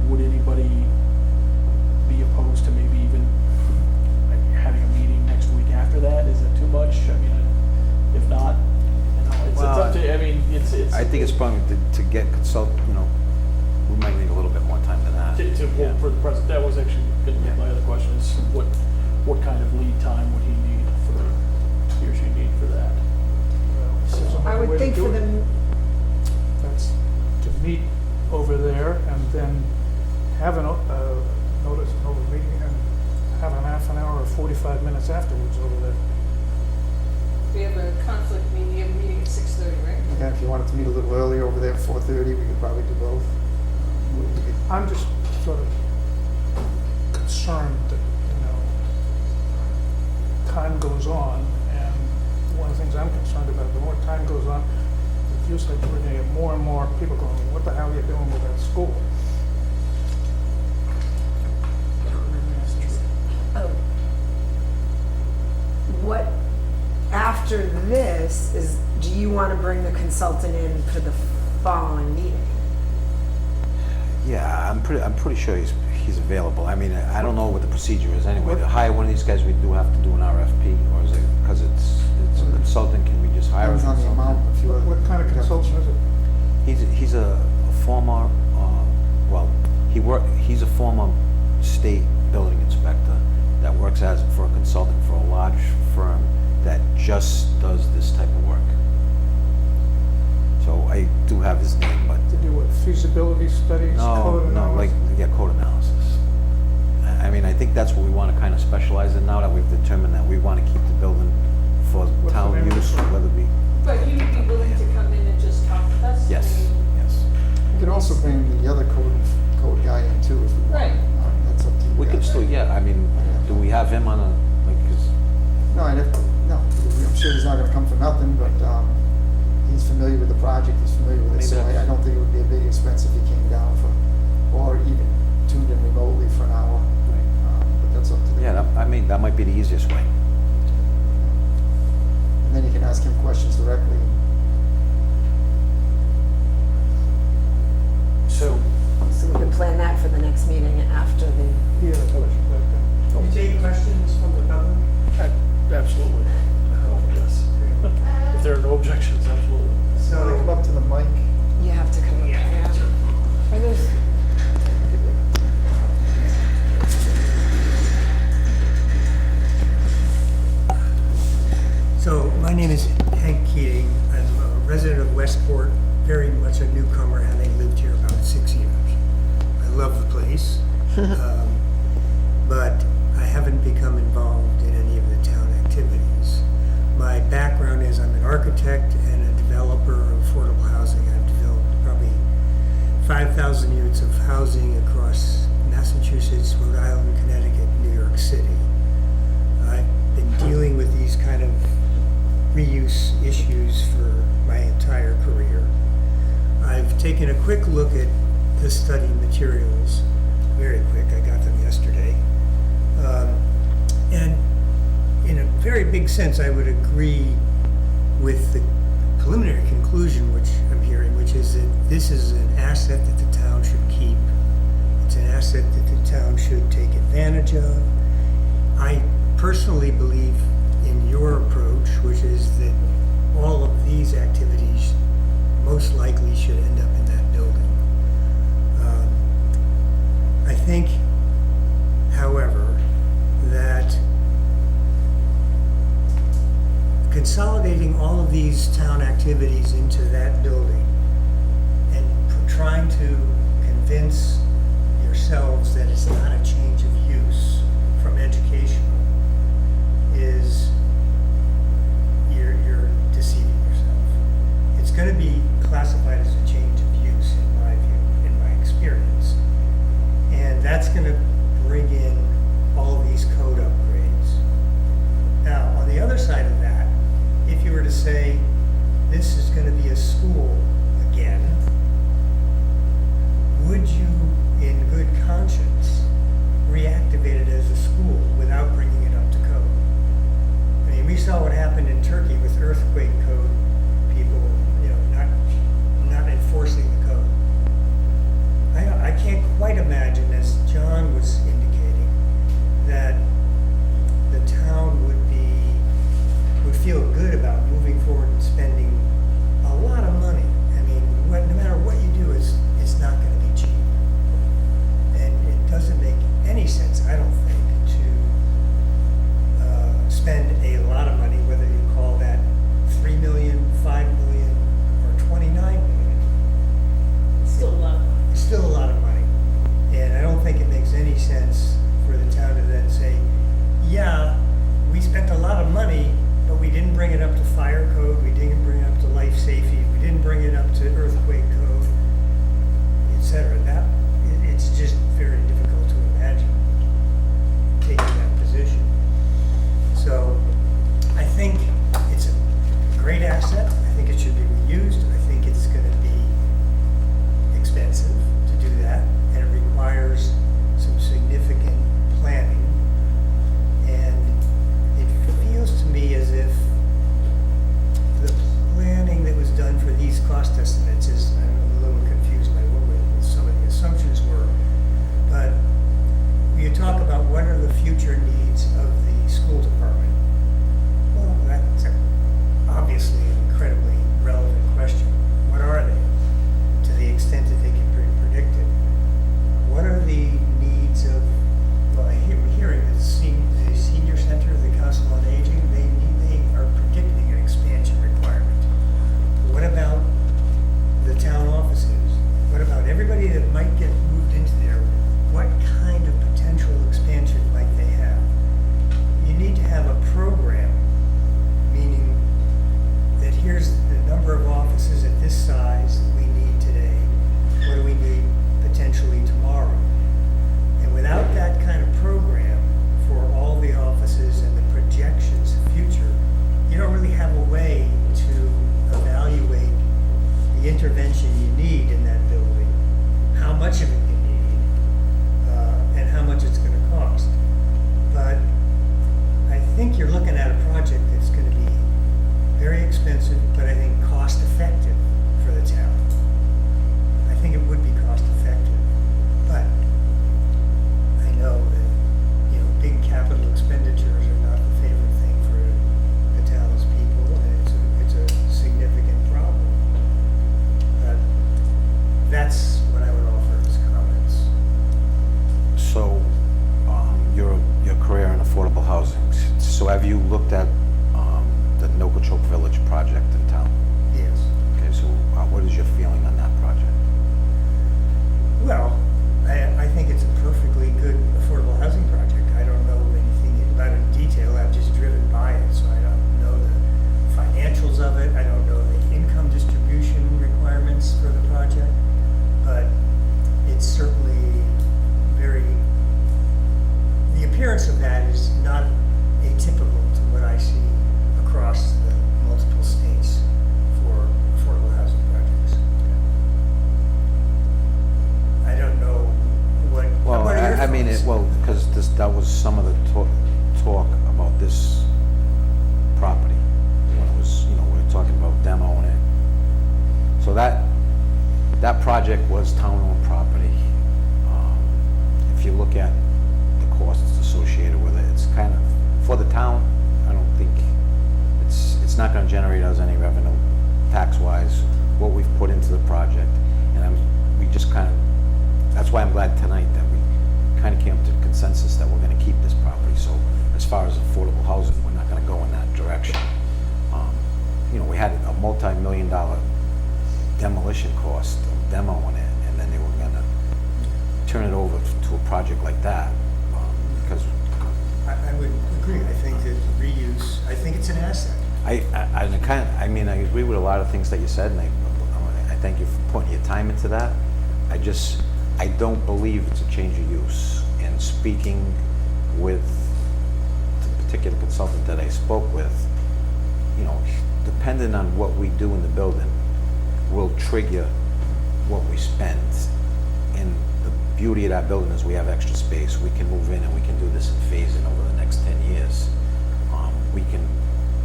would anybody be opposed to maybe even having a meeting next week after that? Is that too much? I mean, if not, it's up to, I mean, it's. I think it's probably to get we might need a little bit more time than that. Well, for the present, that was actually gonna be my other question is what kind of lead time would he or she need for that? There's I another way would to think do for it. them, That's to meet over there and then have a notice an open meeting and have an half an hour or 45 minutes afterwards over there. We have a conflict meeting, we have a meeting at 6:30, right? Yeah, if you wanted to meet a little earlier over there at 4:30, we could probably do both. We could- I'm just sort of concerned that, time goes on, and one of the things I'm concerned about, the more time goes on, it feels like we're gonna get more and more people going, what the hell are you doing with that school? oh. What, after this is, do you want to bring the consultant in for the following meeting? Yeah, I'm pretty sure he's available. I mean, I don't know what the procedure is anyway. To hire one of these guys, we do have to do an RFP, or is it, because it's a consultant, can we just hire a Depends on the consultant? amount, if you. What kind of consultant is it? He's a former state building inspector that works as, for a consultant for a large firm that just does this type of work. So I do have his name, but To do what, feasibility studies, no, code no, like, analysis? yeah, code analysis. I mean, I think that's what we wanna kinda specialize in now that we've determined that we wanna keep the building for What's the town name of the use, firm? whether it be, But you'd be willing to come in and just talk with us? I yes, mean, yes. You can also bring the other code guy in too if you want. Right. That's up to you We could guys. still, yeah, I mean, do we have him on a, like, 'cause No, no, I'm sure he's not gonna come for nothing, but, he's familiar with the project, he's familiar with it, Maybe so that's- I don't think it would be a big expense if he came down or even tuned in remotely for an hour. But that's up to the. yeah, that might be the easiest way. And then you can ask him questions directly. So, So we can plan that for the next meeting after the, Yeah, that's what I should Can you take questions from the public? absolutely. Yes. If there are no objections, absolutely. So come up to the mic. you have to come up, yeah. Are those, So my name is Hank Keating. I'm a resident of Westport, very much a newcomer, having lived here about 6 years. I love the place, but I haven't become involved in any of the town activities. My background is I'm an architect and a developer of affordable housing. I've developed probably 5,000 units of housing across Massachusetts, Rhode Island, Connecticut, New York City. I've been dealing with these kind of reuse issues for my entire career. I've taken a quick look at the study materials, very quick, I got them yesterday. And in a very big sense, I would agree with the preliminary conclusion which I'm hearing, which is that this is an asset that the town should keep. It's an asset that the town should take advantage of. I personally believe in your approach, which is that all of these activities most likely should end up in that building. I think, however, that consolidating all of these town activities into that building and trying to convince yourselves that it's not a change of use from educational is you're deceiving yourself. It's going to be classified as a change of use in my view, in my experience. And that's going to bring in all of these code upgrades. Now, on the other side of that, if you were to say this is going to be a school again, would you, in good conscience, reactivate it as a school without bringing it up to code? I mean, we saw what happened in Turkey with earthquake code people, not enforcing the code. I can't quite imagine, as John was indicating, that the town would feel good about moving forward and spending a lot of money. I mean, no matter what you do, it's not going to be cheap. And it doesn't make any sense, I don't think, to spend a lot of money, whether you call that $3 million expansion you need in that building, how much of it you need, and how much it's gonna cost. But I think you're looking at a project that's gonna be very expensive, but I think cost effective for the town. I think it would be cost effective, but I know that, you know, big capital expenditures are not the favorite thing for the town's people, and it's a significant problem. But that's what I would offer as comments. So, your career in affordable housing, so have you looked at the Nokochoke Village project in town? Yes. Okay, so what is your feeling on that project? Well, I think it's a perfectly good affordable housing project. I don't know anything about it in detail. I've just driven by it, so I don't know the financials of it. I don't know the income distribution requirements for the project. But it's certainly very, the appearance of that is not atypical to what I see across the multiple states for affordable housing projects. I don't know what. Well, what are your I mean, thoughts? because that was some of the talk about this property, when it was, we were talking about demoing it. So that project was town-owned property. If you look at the costs associated with it, it's kind of, for the town, I don't think, it's not gonna generate us any revenue, tax-wise, what we've put into the project. And we just kind of, that's why I'm glad tonight that we kind of came to the consensus that we're gonna keep this property. So as far as affordable housing, we're not gonna go in that direction. We had a multi-million-dollar demolition cost of demoing it, and then they were gonna turn it over to a project like that, because I would agree. I think that reuse, I think it's an asset. I agree with a lot of things that you said, and I thank you for putting your time into that. I don't believe it's a change of use. And speaking with the particular consultant that I spoke with, depending on what we do in the building, will trigger what we spend. And the beauty of that building is we have extra space. We can move in and we can do this in phasing over the next 10 years. We can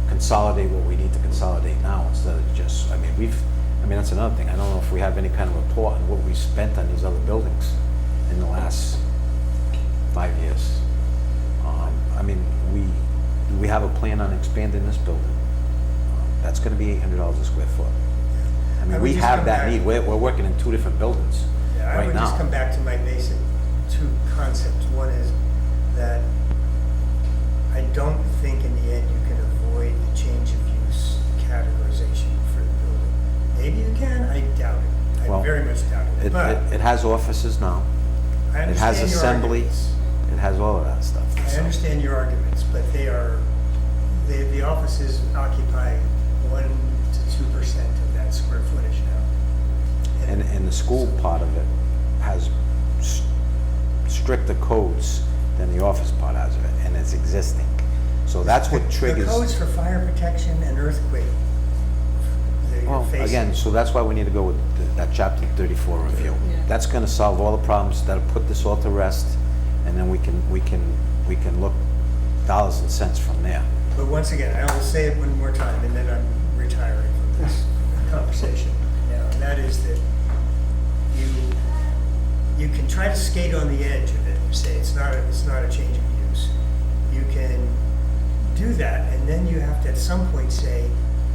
consolidate what we need to consolidate now instead of just, that's another thing. I don't know if we have any kind of report on what we spent on these other buildings in the last 5 years. We have a plan on expanding this building. That's gonna be $800 a square foot. I would We just have come that back- need. We're working in 2 different buildings Yeah, I right would just come now. back to my basic 2 concepts. One is that I don't think in the end you can avoid the change of use categorization for the building. Maybe you can, I doubt it. I Well, very much doubt it. But It has offices now. I It has understand your assembly. arguments. It has all of that stuff. I So- understand your arguments, but the offices occupy 1 to 2% of that square footage now. And the school part of it has stricter codes than the office part has of it, and it's existing. So that's what triggers. The codes for fire protection and earthquake. that you're Well, facing. again, so that's why we need to go with that chapter 34 review. Yeah. That's gonna solve all the problems, that'll put this all to rest, and then we can look dollars and cents from there. But once again, I will say it one more time, and then I'm retiring from this conversation now, and that is that you can try to skate on the edge of it and say it's not a change of use. You can do that, and then you have to at some point say,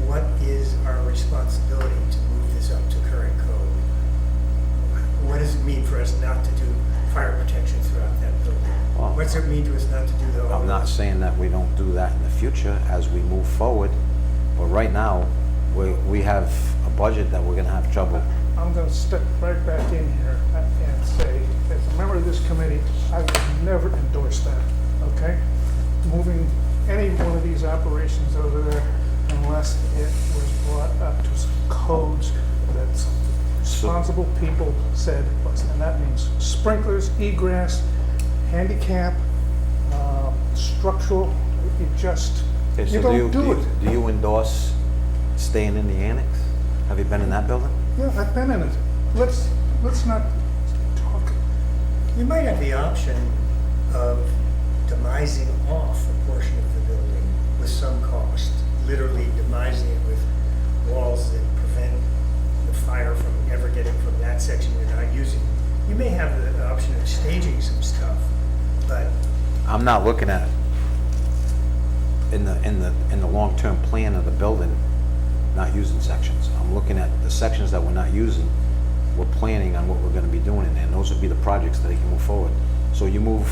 what is our responsibility to move this up to current code? What does it mean for us not to do fire protection throughout that building? Well, What's it mean to us not to do the? I'm not saying that we don't do that in the future as we move forward, but right now, we have a budget that we're gonna have trouble. I'm gonna step right back in here and say, as a member of this committee, I would never endorse that, okay? Moving any one of these operations over there unless it was brought up to some codes that some responsible people said, and that means sprinklers, egress, handicap, structural, you just, Okay, you so don't do it. Do you endorse staying in the annex? Have you been in that building? Yeah, I've been in it. Let's not talk. You might have the option of demising off a portion of the building with some cost, literally demising it with walls that prevent the fire from ever getting from that section you're not using. You may have the option of staging some stuff, but I'm not looking at in the long-term plan of the building, not using sections. I'm looking at the sections that we're not using. We're planning on what we're gonna be doing in there, and those would be the projects that they can move forward. So you move,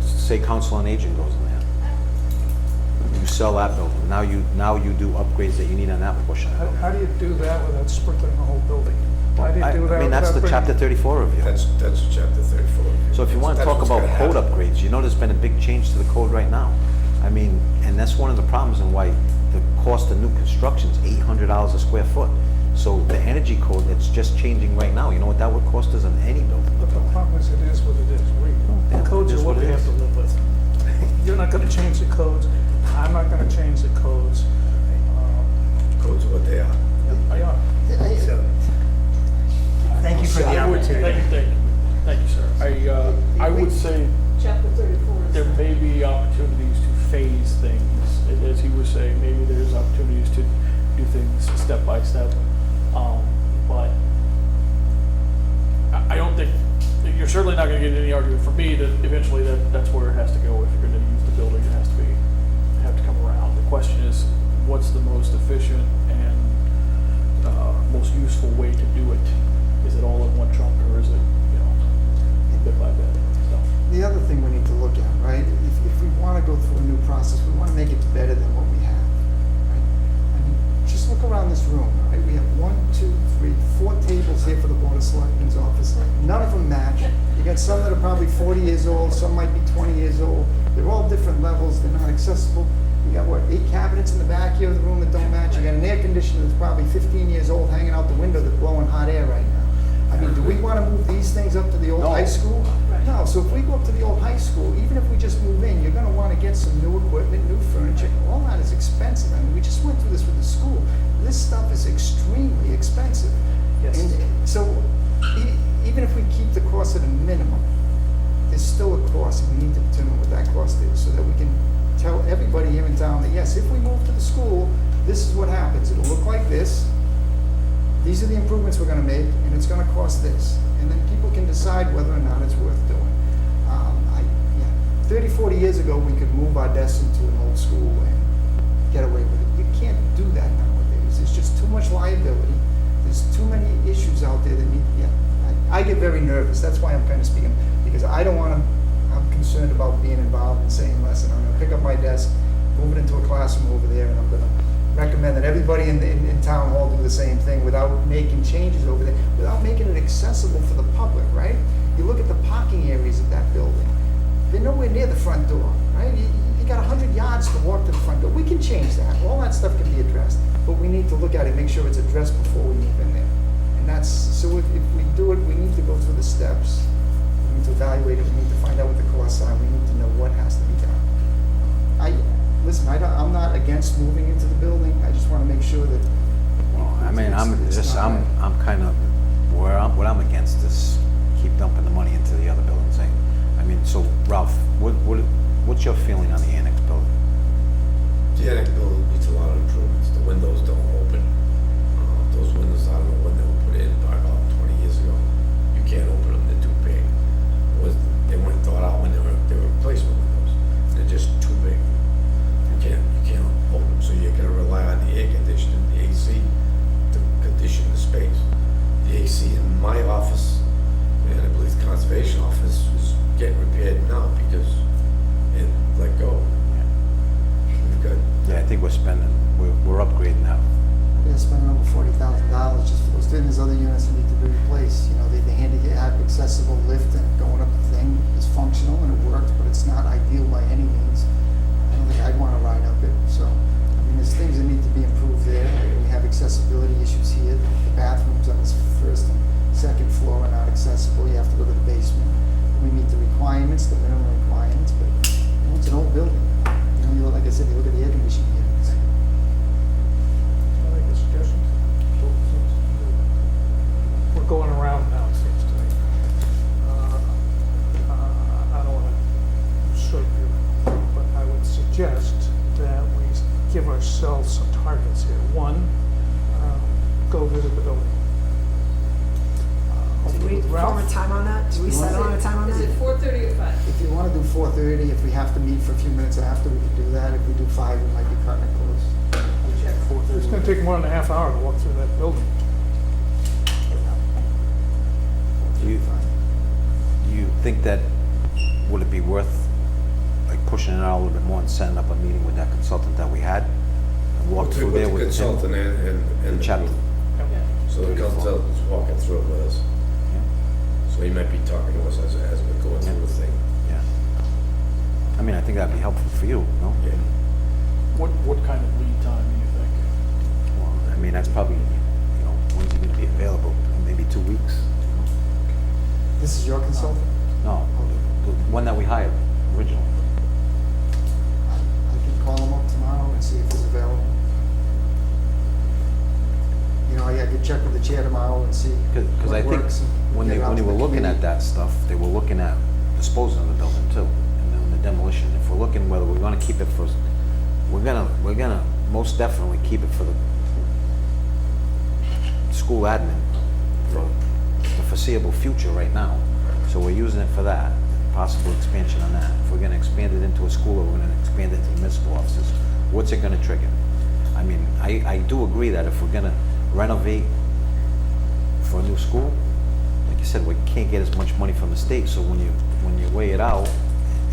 say Council on Aging goes in there. You sell that building. Now you do upgrades that you need on that portion. How do you do that without sprinkling the whole building? How do you do that? I mean, that's the without chapter bringing- 34 review. That's chapter 34. So if you want to That's talk what's about gonna code happen. upgrades, you know there's been a big change to the code right now. I mean, and that's one of the problems and why the cost of new construction is $800 a square foot. So the energy code that's just changing right now, you know what that would cost us on any building? But the problem is, it is what it is. Yeah, The codes it is are what what we it have is. to live with. You're not gonna change the codes. I'm not gonna change the codes. Codes are what they are. Yeah. so. Thank you for the I would- opportunity. Thank you, sir. I would say Chapter 34 is. there may be opportunities to phase things, as he was saying, maybe there's opportunities to do things step by step. But I don't think, you're certainly not gonna get any argument from me that eventually that's where it has to go. If you're gonna use the building, it has to have to come around. The question is, what's the most efficient and most useful way to do it? Is it all in one chunk, or is it, bit by bit? So. The other thing we need to look at, right, if we want to go through a new process, we want to make it better than what we have, right? I mean, just look around this room, right? We have 1, 2, 3, 4 tables here for the Board of Selectmen's office. None of them match. You got some that are probably 40 years old, some might be 20 years old. They're all different levels, they're not accessible. You got, what, 8 cabinets in the back here of the room that don't match? You got an air conditioner that's probably 15 years old hanging out the window that's blowing hot air right now. I mean, do we want to move these things up to the old No. high school? Right. No, so if we go up to the old high school, even if we just move in, you're gonna wanna get some new equipment, new furniture, all that is expensive. I mean, we just went through this with the school. This stuff is extremely expensive. Yes. And so, even if we keep the cost at a minimum, there's still a cost, and we need to determine what that cost is, so that we can tell everybody here in town that, yes, if we move to the school, this is what happens. It'll look like this. These are the improvements we're gonna make, and it's gonna cost this. And then people can decide whether or not it's worth doing. 30, 40 years ago, we could move our desks into an old school and get away with it. You can't do that nowadays. There's just too much liability. There's too many issues out there that need, I get very nervous. That's why I'm kind of speaking, because I don't wanna, I'm concerned about being involved in saying, listen, I'm gonna pick up my desk, move it into a classroom over there, and I'm gonna recommend that everybody in town hall do the same thing without making changes over there, without making it accessible for the public, right? You look at the parking areas of that building, they're nowhere near the front door, right? You got 100 yards to walk to the front door. We can change that, all that stuff can be addressed, but we need to look at it, make sure it's addressed before we move in there. And that's, so if we do it, we need to go through the steps, we need to evaluate it, we need to find out what the costs are, we need to know what has to be done. Listen, I'm not against moving into the building, I just wanna make sure that. I mean, it's not right. I'm kind of, what I'm against is keep dumping the money into the other buildings. I mean, so Ralph, what's your feeling on the annex building? The attic building needs a lot of improvements. The windows don't open. Those windows, I don't know when they were put in, probably about 20 years ago. You can't open them, they're too big. They weren't thought out when they were replacement windows. They're just too big. You can't open them, so you're gonna rely on the air conditioning, the AC, to condition the space. The AC in my office, and I believe the conservation office, is getting repaired now because it let go. We've got, Yeah, I think we're upgrading that. They're spending over $40,000 just for those. Then there's other units that need to be replaced. You know, the handicap accessible lift and going up the thing is functional and it works, but it's not ideal by any means. I don't think I'd want to ride up it. So, I mean, there's things that need to be improved there. We have accessibility issues here. The bathrooms on this first and second floor are not accessible. You have to go to the basement. We meet the requirements, the minimum requirements, but it's an old building. You know, like I said, you look at the air conditioning units. Can I make a suggestion? some targets here. One, go visit the building. Did we Ralph? form a time on that? Did we settle on a time on Is it that? 4:30 or 5? If you wanna do 4:30, if we have to meet for a few minutes after, we could do that. If we do 5, we might be cutting it close. Whichever. It's gonna take more than a half hour to walk through that building. Do you think that, would it be worth, like, pushing it out a little bit more and setting up a meeting with that consultant that we had? And walk through there with the consultant him? and the Chapter. group. Yeah. So the consultant's walking through it with us. So he might be talking to us as we're going through the thing. Yeah. I mean, I think that'd be helpful for you, no? Yeah. What kind of lead time do you think? Well, I mean, that's probably, when's he gonna be available? Maybe 2 weeks? This is your consultant? No, the one that we hired originally. I can call him up tomorrow and see if he's available. I could check with the chair tomorrow and see Because I what think works. and when get they it out to were the looking at committee. that stuff, they were looking at disposing of the building too, and then the demolition. If we're looking whether we're gonna keep it for, we're gonna most definitely keep it for the school admin for the foreseeable future right now. So we're using it for that, possible expansion on that. If we're gonna expand it into a school or we're gonna expand it to municipal offices, what's it gonna trigger? I mean, I do agree that if we're gonna renovate for a new school, like you said, we can't get as much money from the state, so when you weigh it out,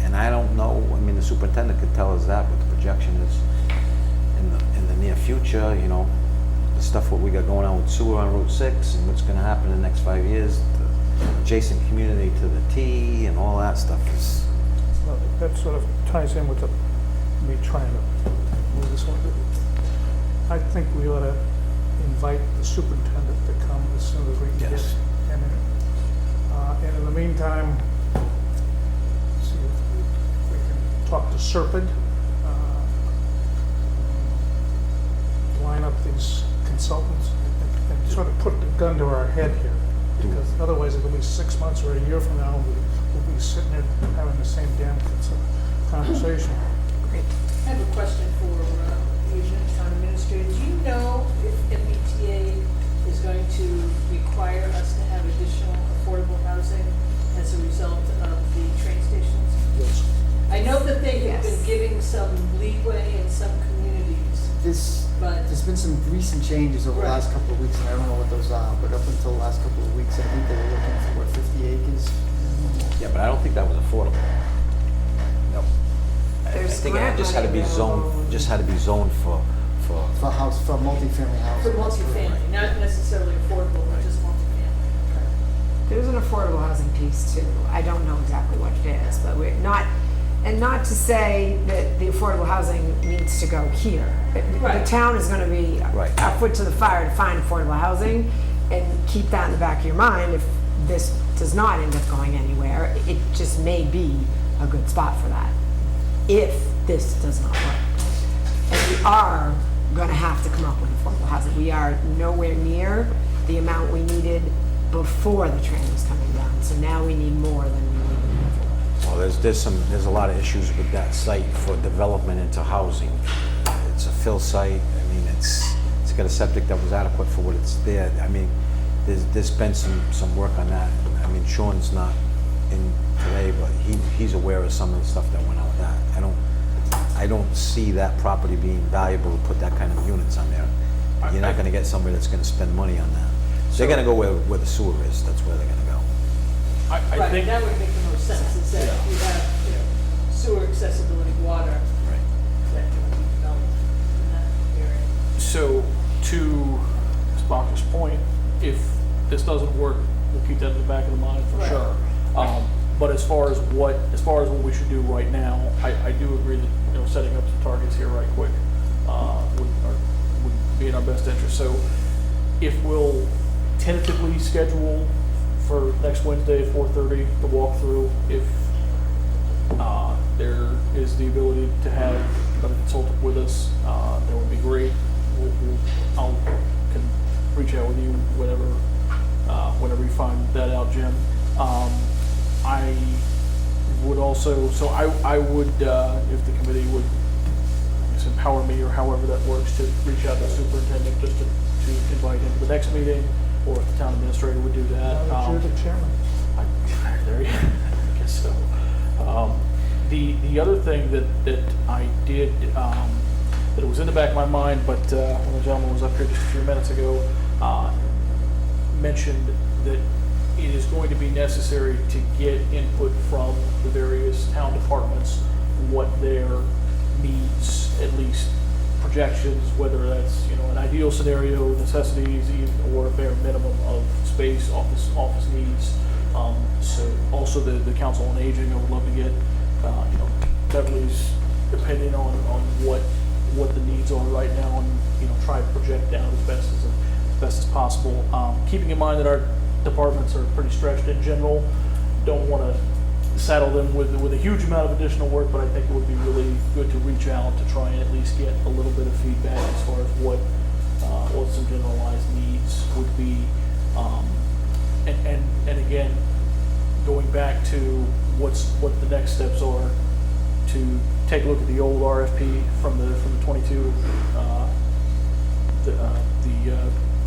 and I don't know, I mean, the superintendent could tell us that, what the projection is in the near future, the stuff what we got going on with sewer on Route 6, and what's gonna happen in the next 5 years, the adjacent community to the T, and all that stuff is, Well, that sort of ties in with me trying to move this one. I think we ought to invite the superintendent to come as soon as we can get Yes. him in. And in the meantime, see if we can talk to Serpent, line up these consultants and sort of put the gun to our head here. Because otherwise it'll be 6 months or a year from now, we'll be sitting there having the same damn conversation. Great. I have a question for the town administrator. Do you know if MBTA is going to require us to have additional affordable housing as a result of the train stations? Yes. I know that they have Yes. been giving some leeway in some communities, but There's been some recent changes over the last couple of weeks, and I don't know what those are, but up until the last couple of weeks, I think they were looking for, 50 acres? yeah, but I don't think that was affordable. No. I There's think it grant just had to be money zoned, available. just had to be zoned for For multifamily housing. for multifamily, not necessarily affordable, but just multifamily. There's an affordable housing piece too. I don't know exactly what it is, but we're not, and not to say that the affordable housing needs to go here. The Right. town is gonna be Right. a foot to the fire to find affordable housing, and keep that in the back of your mind. If this does not end up going anywhere, it just may be a good spot for that, if this does not work. And we are gonna have to come up with affordable housing. We are nowhere near the amount we needed before the train was coming down, so now we need more than we needed before. Well, there's a lot of issues with that site for development into housing. It's a fill site, I mean, it's got a septic that was adequate for what it's there. I mean, there's been some work on that. I mean, Sean's not in today, but he's aware of some of the stuff that went on with that. I don't see that property being valuable to put that kind of units on there. You're not gonna get somebody that's gonna spend money on that. They're gonna go where the sewer is, that's where they're gonna go. I Right, think, that would make the most sense, is that if you have, sewer accessibility, water, Right. that can be developed in that area. so to Sparker's point, if this doesn't work, we'll keep that in the back of the mind for Right. sure. But as far as what we should do right now, I do agree that, setting up some targets here right quick, would be in our best interest. So if we'll tentatively schedule for next Wednesday at 4:30, the walkthrough, if, there is the ability to have a consultant with us, that would be great. Can reach out with you, whenever you find that out, Jim. I would also, so I would, if the committee would, I guess empower me or however that works to reach out to the superintendent just to invite him to the next meeting, or if the town administrator would do that. You're the chairman. There you, I guess so. The other thing that I did, that it was in the back of my mind, but when the gentleman was up here just a few minutes ago, mentioned that it is going to be necessary to get input from the various town departments, what their needs, at least projections, whether that's, an ideal scenario, necessities, or a bare minimum of space, office needs. So also the Council on Aging, I would love to get, Beverly's opinion on what the needs are right now, and, try to project out as best as possible. Keeping in mind that our departments are pretty stretched in general, don't want to saddle them with a huge amount of additional work, but I think it would be really good to reach out to try and at least get a little bit of feedback as far as what some generalized needs would be. And again, going back to what the next steps are, to take a look at the old RFP from the 22 the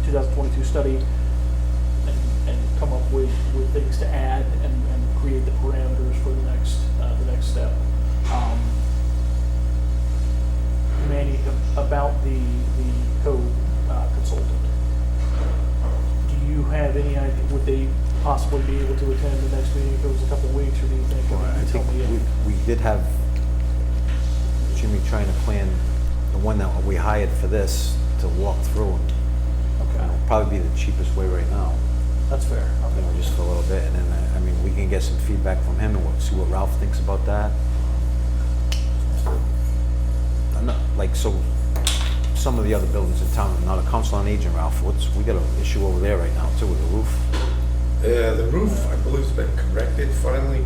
2022 study, and come up with things to add and create the parameters for the next step. Manny, about the code consultant, do you have any idea, would they possibly be able to attend the next meeting if it was a couple of weeks, or do you think? Well, I think we did have Jimmy trying to plan the one that we hired for this to walk through, and Okay, probably be the cheapest way right now, that's fair. just for a little bit, and then, we can get some feedback from him and see what Ralph thinks about that. I'm not, some of the other buildings in town, not a Council on Aging, Ralph, we got an issue over there right now too with the roof. The roof, I believe, has been corrected finally.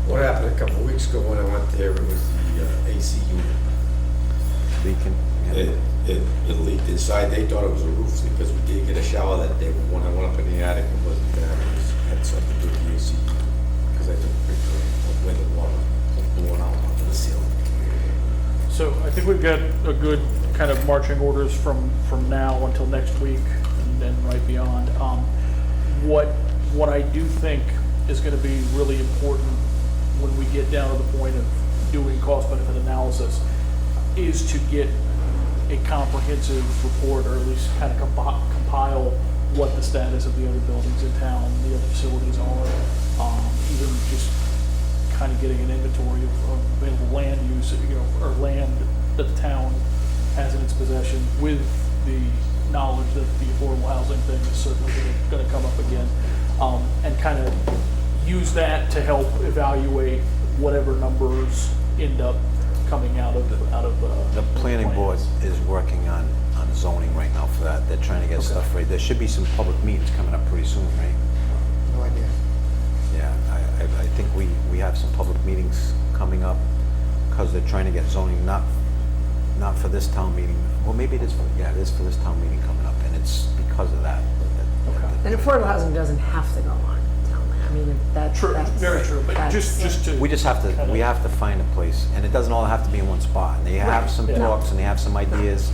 What happened a couple of weeks ago when I went there, it was the AC unit. Leaking. It leaked inside. They thought it was a roof because we did get a shower that day, but when I went up in the attic, it wasn't there. It had something to do with the AC, because I took a picture of where the water was blowing out onto the ceiling. So I think we've got a good kind of marching orders from now until next week, and then right beyond. What I do think is going to be really important when we get down to the point of doing cost-benefit analysis is to get a comprehensive report, or at least kind of compile what the status of the other buildings in town, the other facilities are, even just kind of getting an inventory of available land use, or land that the town has in its possession, with the knowledge that the affordable housing thing is certainly going to come up again, and kind of use that to help evaluate whatever numbers end up coming out of The planning board is working on zoning right now for that. They're trying to get stuff ready. There should be some public meetings coming up pretty soon, right? No idea. Yeah, I think we have some public meetings coming up, because they're trying to get zoning, not for this town meeting. Well, maybe it is for this town meeting coming up, and it's because of that. And affordable housing doesn't have to go on town land. I mean, that's. True, very true, but that's- just to. We just have to find a place, and it doesn't all have to be in one spot. And they have some yeah. talks, and they have some ideas.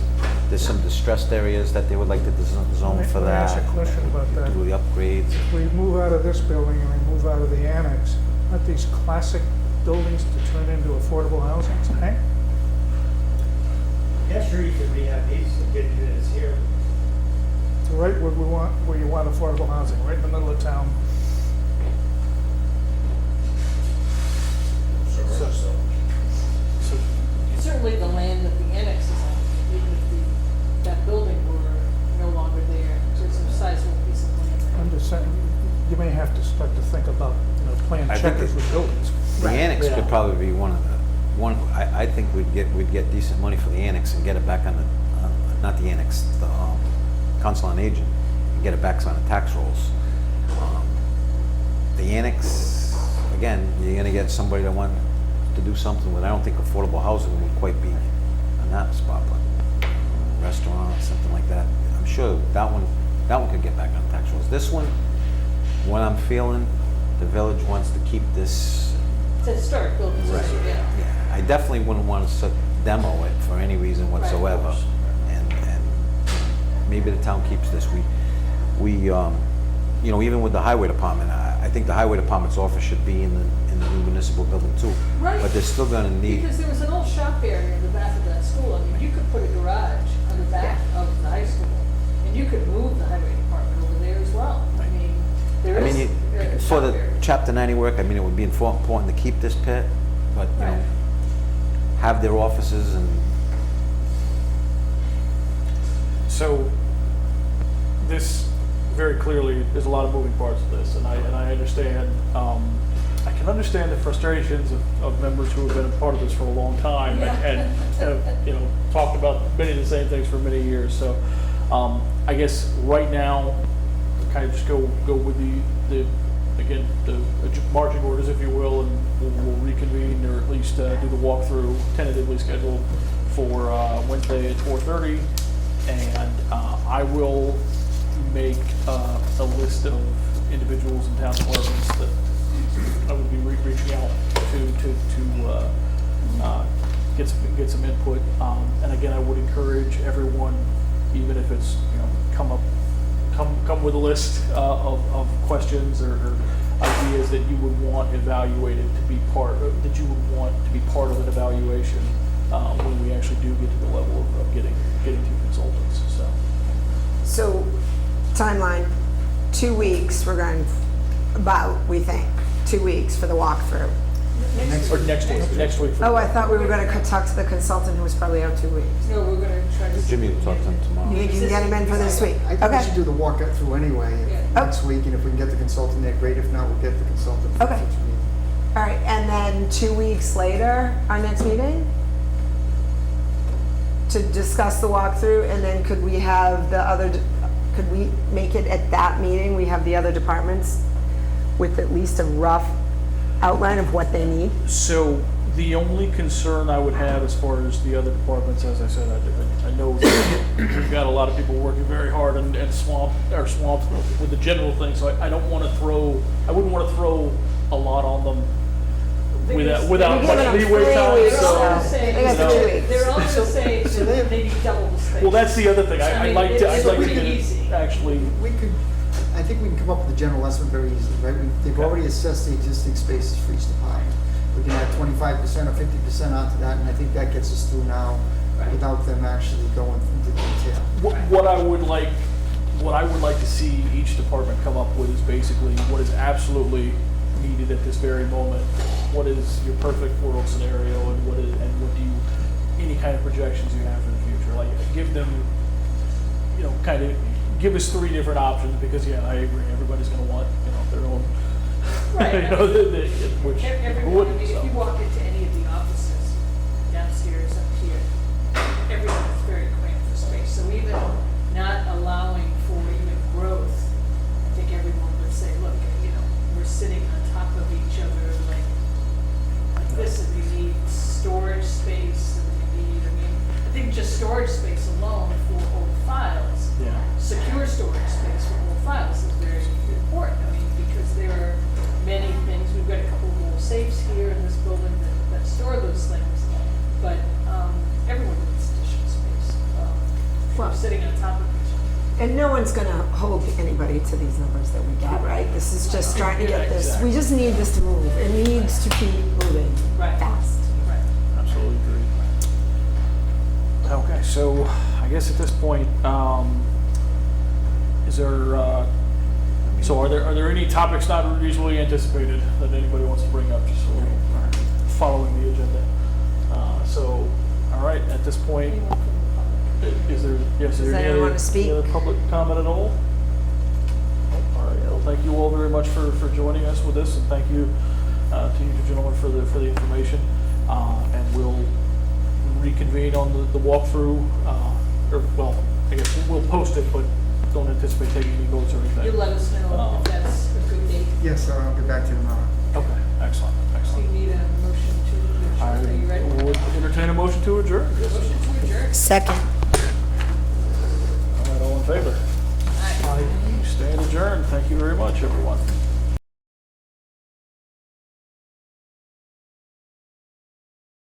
There's some distressed areas that they would like to zone for Let me ask that. you a question about that. Do the upgrades. If we move out of this building and we move out of the annex, aren't these classic buildings to turn into affordable housing, eh? Yeah, sure, you could rehab these and get units here. So right where you want affordable housing, right in the middle of town. So, Certainly the land that the annex is on, even if that building were no longer there, there's a sizable piece of land there. I'm just saying, you may have to start to think about, playing I think checkers it- with buildings. The annex yeah. could probably be I think we'd get decent money for the annex and get it back on the, not the annex, the Council on Aging, and get it back on the tax rolls. The annex, again, you're gonna get somebody that want to do something with, I don't think affordable housing would quite be on that spot, but restaurant, something like that. I'm sure that one could get back on the tax rolls. This one, what I'm feeling, the village wants to keep this. It's a historic building, so Right. yeah. Yeah, I definitely wouldn't want to demo it for any reason whatsoever. And maybe the town keeps this. We, you know, even with the highway department, I think the highway department's office should be in the new municipal building too. Right. But they're still gonna need, Because there was an old shop area in the back of that school. I mean, you could put a garage on the back of the high school, and you could move the highway department over there as well. I mean, there I is mean, a for shop the area. chapter 90 work, I mean, it would be important to keep this pit, but, you know, Right. have their offices and, So, this, very clearly, there's a lot of moving parts of this, and I understand, I can understand the frustrations of members who have been a part of this for a long time and have, you know, talked about many of the same things for many years, so, I guess right now, kind of just go with the again, the marching orders, if you will, and we'll reconvene, or at least do the walkthrough tentatively scheduled for Wednesday at 4:30. And I will make a list of individuals and town departments that I would be reaching out to get some input. And again, I would encourage everyone, even if it's, you know, come with a list of questions or ideas that you would want evaluated to be part of, that you would want to be part of an evaluation when we actually do get to the level of getting to consultants. So, timeline, 2 weeks, we're going about, we think, 2 weeks for the walkthrough. Or next week. Oh, I thought we were gonna talk to the consultant who was probably out 2 weeks. No, we're gonna try to. Jimmy will talk to them You tomorrow. think you can get him in for this week? I think we Okay. should do the walk through anyway Yeah. next week, and if we can get the consultant there, great. If not, we'll get the consultant for the Okay. future meeting. All right, and then 2 weeks later, our next meeting? To discuss the walkthrough, and then could we have the other, could we make it at that meeting, we have the other departments with at least a rough outline of what they need? So the only concern I would have as far as the other departments, as I said, I know that we've got a lot of people working very hard and swamped with the general thing, so I don't want to I wouldn't want to throw a lot on them without We're much giving them leeway 3 time. weeks, They're all So, gonna say, They got the 2 weeks. they're all gonna say So that they need double the space. well, that's the other thing. I I'd mean, like it's to pretty get easy. it actually. We could, I think we can come up with a general estimate very easily, right? They've already assessed the existing spaces for each department. We can add 25% or 50% onto that, and I think that gets us through now Right. without them actually going into detail. What I would like to see each department come up with is basically what is absolutely needed at this very moment. What is your perfect world scenario, and what do you, any kind of projections you have for the future? Like, give them, you know, kind of give us 3 different options, because yeah, I agree, everybody's going to want, you know, their own. Right. You know, which who Everyone, I wouldn't, mean, if so. you walk into any of the offices downstairs, up here, everyone is very cramped for space. So even not allowing for even growth, I think everyone would say, look, you know, we're sitting on top of each other like this, and we need storage space, and we need, I mean, I think just storage space alone for old files, Yeah. secure storage space for old files is very important. I mean, because there are many things, we've got a couple of old safes here in this building that store those things, but everyone needs additional space. Well- We're sitting on top of each other. And no one's gonna hold anybody to these numbers that we get, right? This is just trying to get this, we just need this to move. It needs to keep moving Right. fast. Right. Absolutely agree. Okay, so I guess at this point, is there, so are there any topics not reasonably anticipated that anybody wants to bring up, just so we're following the agenda? So, all right, at this point, Anyone from the public? is there, yes, is Does there any anyone other, wanna speak? any other public comment at all? All right, well, thank you all very much for joining us with this, and thank you to you two gentlemen for the information. And we'll reconvene on the walkthrough, or, well, I guess we'll post it, but don't anticipate taking any votes or anything. You'll let us know if that's a good date. Yes, sir, I'll get back to you tomorrow. Okay, excellent, So you excellent. need a motion to I adjourn. Are you ready? would entertain a motion to adjourn. Yes. Motion to adjourn. Second. All right, all in favor? Aye. Stand adjourned. Thank you very much, everyone.